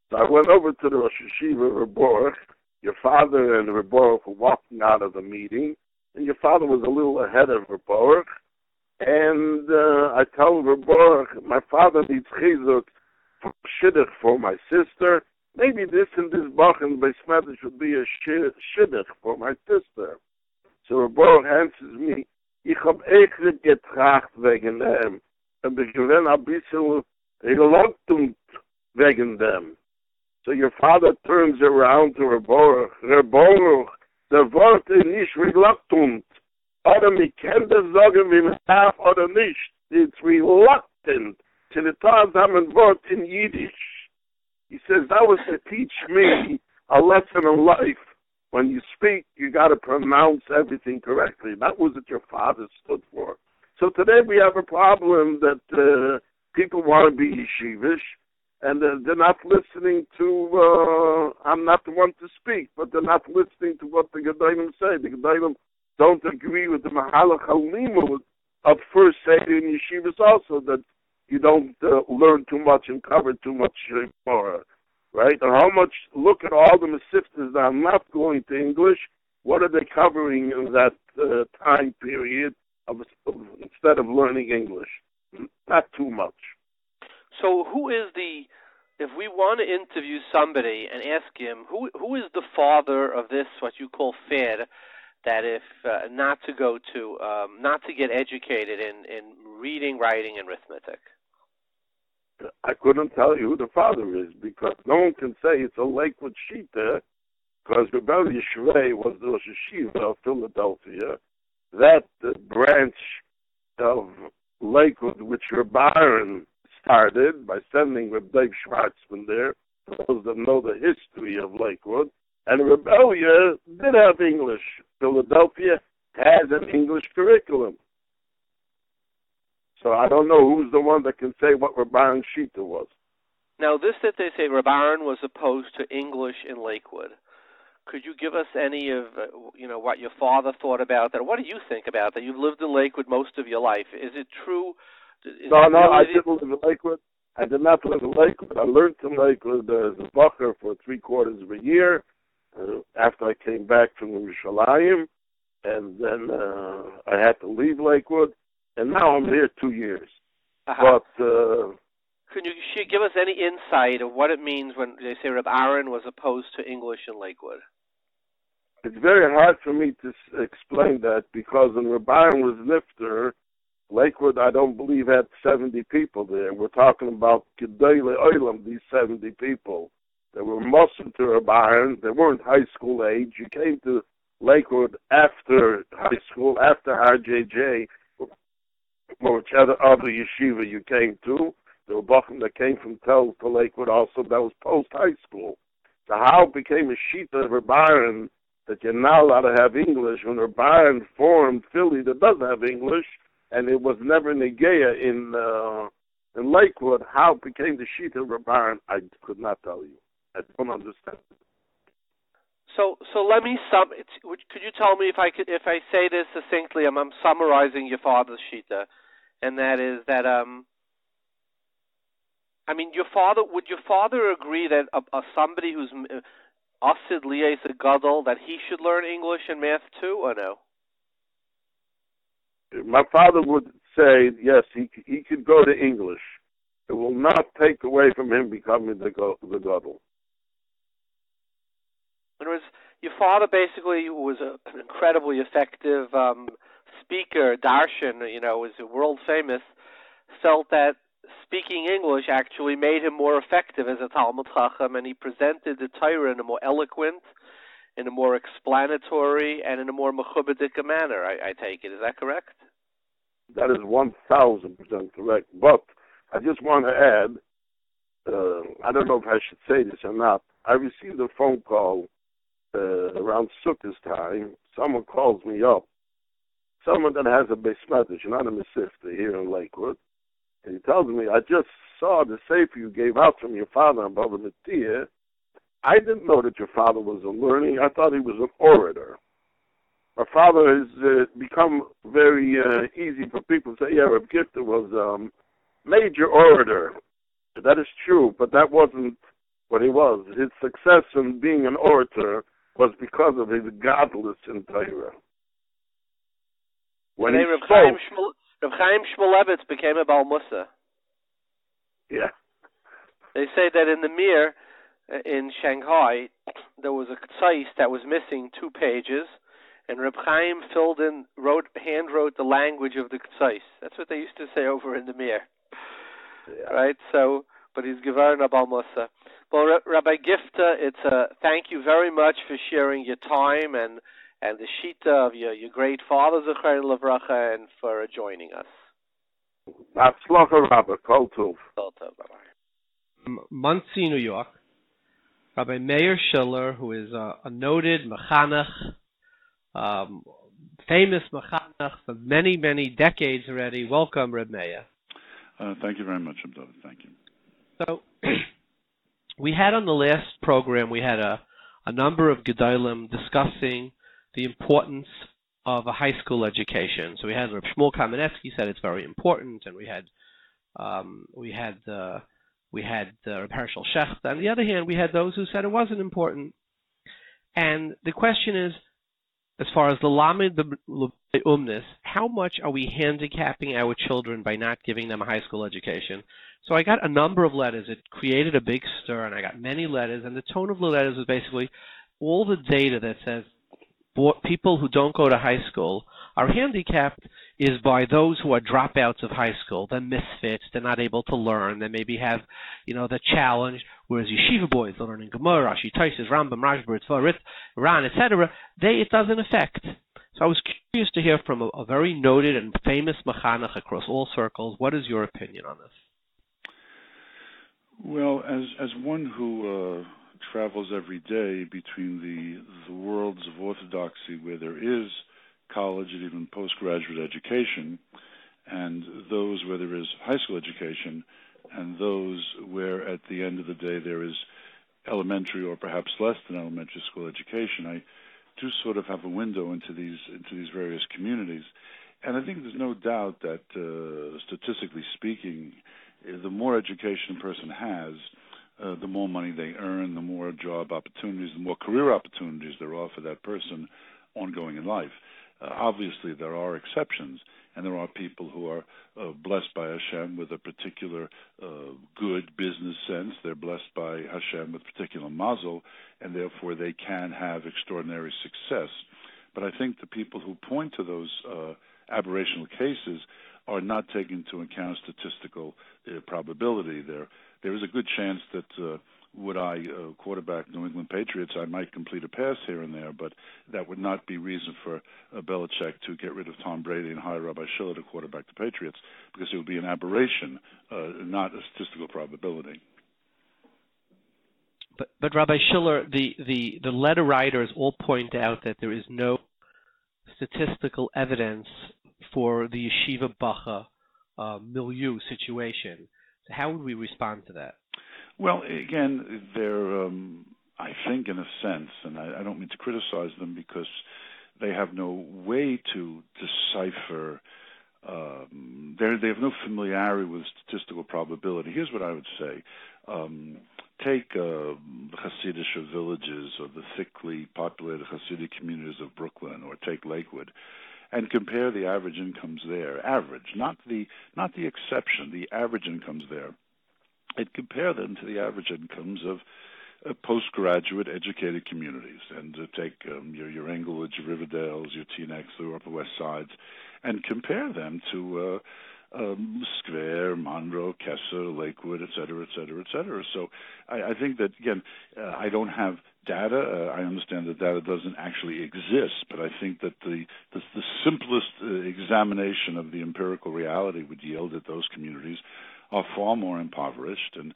So I went over to the Rosh Yeshiva, Rabbi. Your father and Rabbi were walking out of the meeting, and your father was a little ahead of Rabbi. And I tell Rabbi, my father needs chizuk for shidduch for my sister. Maybe this and this Bach and Beis Medrash should be a shidduch for my sister. So Rabbi answers me, ich hab echt getracht wegen dem. Und ich bin ein bisschen reluctant wegen dem. So your father turns around to Rabbi, the Wort ist nicht reluctant. Oder mir kann das sagen, wie man darf oder nicht. It's reluctant. To the times I'm in Wort in Yiddish. He says, that was to teach me a lesson in life. When you speak, you got to pronounce everything correctly. That was what your father stood for. So today we have a problem that people want to be yeshivish, and they're not listening to, I'm not the one to speak, but they're not listening to what the Gedalim say. The Gedalim don't agree with the Mahalach HaLimud of first saying in yeshivas also, that you don't learn too much and cover too much more, right? And how much, look at all the Mesiftas that are not going to English, what are they covering in that time period instead of learning English? Not too much. So who is if we want to interview somebody and ask him, who is the father of this, what you call fad, that if not to go to, not to get educated in reading, writing, and arithmetic? I couldn't tell you who the father is, because no one can say it's a Lakewood Shita, because Rabbi Yeshivas was the Rosh Yeshiva of Philadelphia. That branch of Lakewood, which Rabbi started by sending Rabbi Dave Schwartzman there, for those that know the history of Lakewood, and Rebellia did have English. Philadelphia has an English curriculum. So I don't know who's the one that can say what Rabbi Shita was. Now, this that they say Rabbi was opposed to English in Lakewood. Could you give us any of, what your father thought about that? What do you think about that? You've lived in Lakewood most of your life. Is it true? No, I didn't live in Lakewood. I did not live in Lakewood. I learned in Lakewood as a bacher for 3/4 of a year after I came back from Yerushalayim, and then I had to leave Lakewood, and now I'm here 2 years. Uh-huh. But can you give us any insight of what it means when they say Reb Aaron was opposed to English in Lakewood? It's very hard for me to explain that, because when Reb Aaron was nifter, Lakewood, I don't believe, had 70 people there. We're talking about Gedalya, these 70 people. They were Muslim to Reb Aaron. They weren't high school age. You came to Lakewood after high school, after RJJ, or whichever other yeshiva you came to. There were Bachim that came from Tel to Lakewood also. That was post-high school. So how it became a shita of Reb Aaron that you're not allowed to have English when Reb Aaron formed Philly that doesn't have English, and it was never Negeya in Lakewood, how it became the shita of Reb Aaron, I could not tell you. I don't understand. So let me could you tell me if I say this succinctly? I'm summarizing your father's shita, and that is that would your father agree that somebody who's Asid Liyes a Gadol, that he should learn English and math too, or no? My father would say, yes, he could go to English. It will not take away from him becoming the Gadol. In other words, your father basically was an incredibly effective speaker, darshan, was world famous, felt that speaking English actually made him more effective as a Talmud Chacham, and he presented the Torah in a more eloquent, in a more explanatory, and in a more mechubadik manner, I take it. Is that correct? That is 1,000% correct. But I just want to add, I don't know if I should say this or not, I received a phone call around Sukkot's time. Someone calls me up. Someone that has a Beis Medrash, not a Mesifta, here in Lakewood. And he tells me, I just saw the sefer you gave out from your father on Bava Metia. I didn't know that your father was a learning. I thought he was an orator. My father has become very easy for people to say, yeah, Reb Gifter was a major orator. That is true, but that wasn't what he was. His success in being an orator was because of his godless in Torah. When he spoke, Reb Chaim Shmulevitz became a Baal Musa. Yeah. They say that in the Mir in Shanghai, there was a tzais that was missing 2 pages, and Reb Chaim hand wrote the language of the tzais. That's what they used to say over in the Mir. Yeah. Right? So, but he's Gevarn Baal Musa. Well, Rabbi Gifta, thank you very much for sharing your time and the shita of your great father, Zecher Levracha, and for joining us. Batzlacha, Rabbi. Kol Tov. Monsey, New York. Rabbi Meir Schiller, who is a noted mechanech, famous mechanech for many, many decades already. Welcome, Reb Meir. Thank you very much, Dovid. Thank you. So, we had on the last program, we had a number of Gedalim discussing the importance of a high school education. So we had Rabbi Shmuel Kamenetzky said it's very important, and we had Rabbi Hershel Shechter. On the other hand, we had those who said it wasn't important. And the question is, as far as the Lamed Umnis, how much are we handicapping our children by not giving them a high school education? So I got a number of letters. It created a big stir, and I got many letters. And the tone of the letters was basically all the data that says people who don't go to high school are handicapped is by those who are dropouts of high school. They're misfits. They're not able to learn. They maybe have, the challenge. Whereas yeshiva boys, they're learning Gemara, Rashi, Taisus, Rambam, Rashba, Tzva, Ran, etc. It doesn't affect. So I was curious to hear from a very noted and famous mechanech across all circles. What is your opinion on this? Well, as one who travels every day between the worlds of orthodoxy, where there is college and even postgraduate education, and those where there is high school education, and those where at the end of the day there is elementary or perhaps less than elementary school education, I do sort of have a window into these various communities. And I think there's no doubt that statistically speaking, the more education a person has, the more money they earn, the more job opportunities, the more career opportunities there are for that person ongoing in life. Obviously, there are exceptions, and there are people who are blessed by Hashem with a particular good business sense. They're blessed by Hashem with particular mazel, and therefore they can have extraordinary success. But I think the people who point to those aberrational cases are not taking into account statistical probability. There is a good chance that would I quarterback New England Patriots, I might complete a pass here and there, but that would not be reason for Belichick to get rid of Tom Brady and hire Rabbi Schiller to quarterback the Patriots, because it would be an aberration, not a statistical probability. But Rabbi Schiller, the letter writers all point out that there is no statistical evidence for the yeshiva bacha milieu situation. So how would we respond to that? Well, again, they're, I think, in a sense, and I don't mean to criticize them because they have no way to decipher they have no familiarity with statistical probability. Here's what I would say. Take the Hasidic villages or the thickly populated Hasidic communities of Brooklyn, or take Lakewood, and compare the average incomes there. Average, not the exception, the average incomes there. And compare them to the average incomes of postgraduate educated communities, and take your Englewoods, your Riverdales, your Teaneck's, your Upper West Sides, and compare them to Square, Monroe, Kosher, Lakewood, et cetera, et cetera, et cetera. So I think that, again, I don't have data. I understand that data doesn't actually exist, but I think that the simplest examination of the empirical reality would yield that those communities are far more impoverished and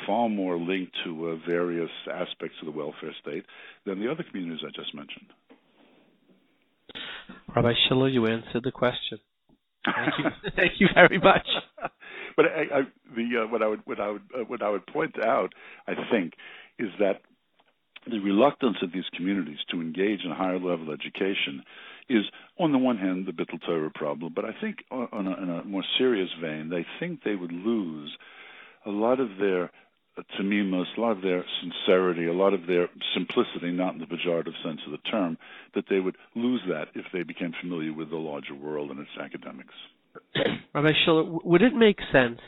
far more linked to various aspects of the welfare state than the other communities I just mentioned. Rabbi Shiller, you answered the question. Thank you. Thank you very much. But what I would point out, I think, is that the reluctance of these communities to engage in higher level education is, on the one hand, the Bittul Torah problem, but I think in a more serious vein, they think they would lose a lot of their tamimos, a lot of their sincerity, a lot of their simplicity, not in the pejorative sense of the term, that they would lose that if they became familiar with the larger world and its academics. Rabbi Shiller, would it make sense?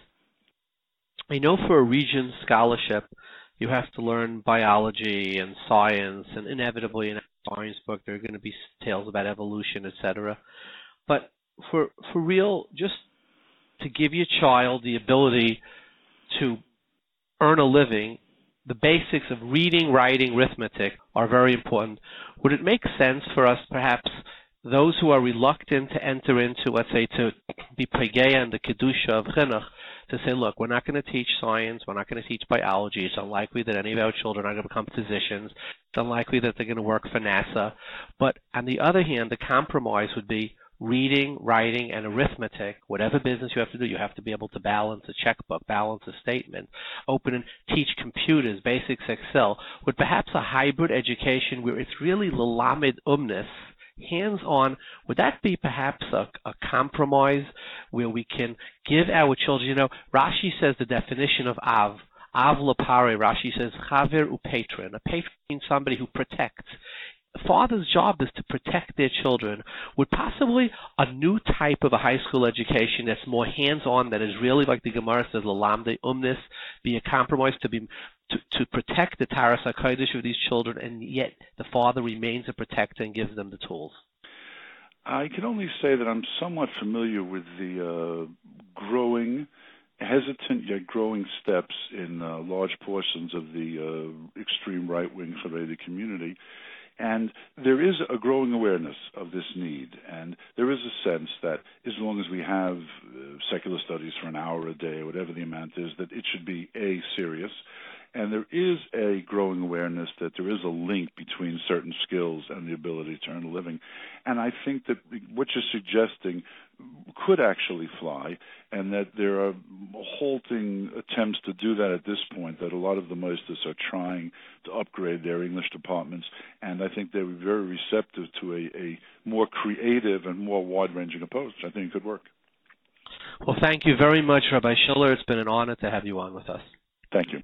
I know for a Regents scholarship, you have to learn biology and science, and inevitably in a science book there are going to be tales about evolution, etc. But for real, just to give your child the ability to earn a living, the basics of reading, writing, arithmetic are very important. Would it make sense for us, perhaps, those who are reluctant to enter into, let's say, to be Pegeya and the Kedusha of Chinuch, to say, look, we're not going to teach science, we're not going to teach biology, it's unlikely that any of our children are going to become physicians, it's unlikely that they're going to work for NASA. But on the other hand, the compromise would be reading, writing, and arithmetic. Whatever business you have to do, you have to be able to balance a checkbook, balance a statement, open and teach computers, basics, Excel, with perhaps a hybrid education where it's really l'lamed umnis, hands-on. Would that be perhaps a compromise where we can give our children, you know, Rashi says the definition of Av lepare, Rashi says chaver upatron. A patron means somebody who protects. A father's job is to protect their children. Would possibly a new type of a high school education that's more hands-on, that is really like the Gemara says, l'lamde umnis, be a compromise to protect the Taras HaKodesh of these children, and yet the father remains a protector and gives them the tools? I can only say that I'm somewhat familiar with the hesitant yet growing steps in large portions of the extreme right-wing Haredi community. And there is a growing awareness of this need, and there is a sense that as long as we have secular studies for an hour a day, or whatever the amount is, that it should be serious. And there is a growing awareness that there is a link between certain skills and the ability to earn a living. And I think that what you're suggesting could actually fly, and that there are halting attempts to do that at this point, that a lot of the Moetzets are trying to upgrade their English departments, and I think they were very receptive to a more creative and more wide-ranging approach. I think it could work. Well, thank you very much, Rabbi Shiller. It's been an honor to have you on with us. Thank you.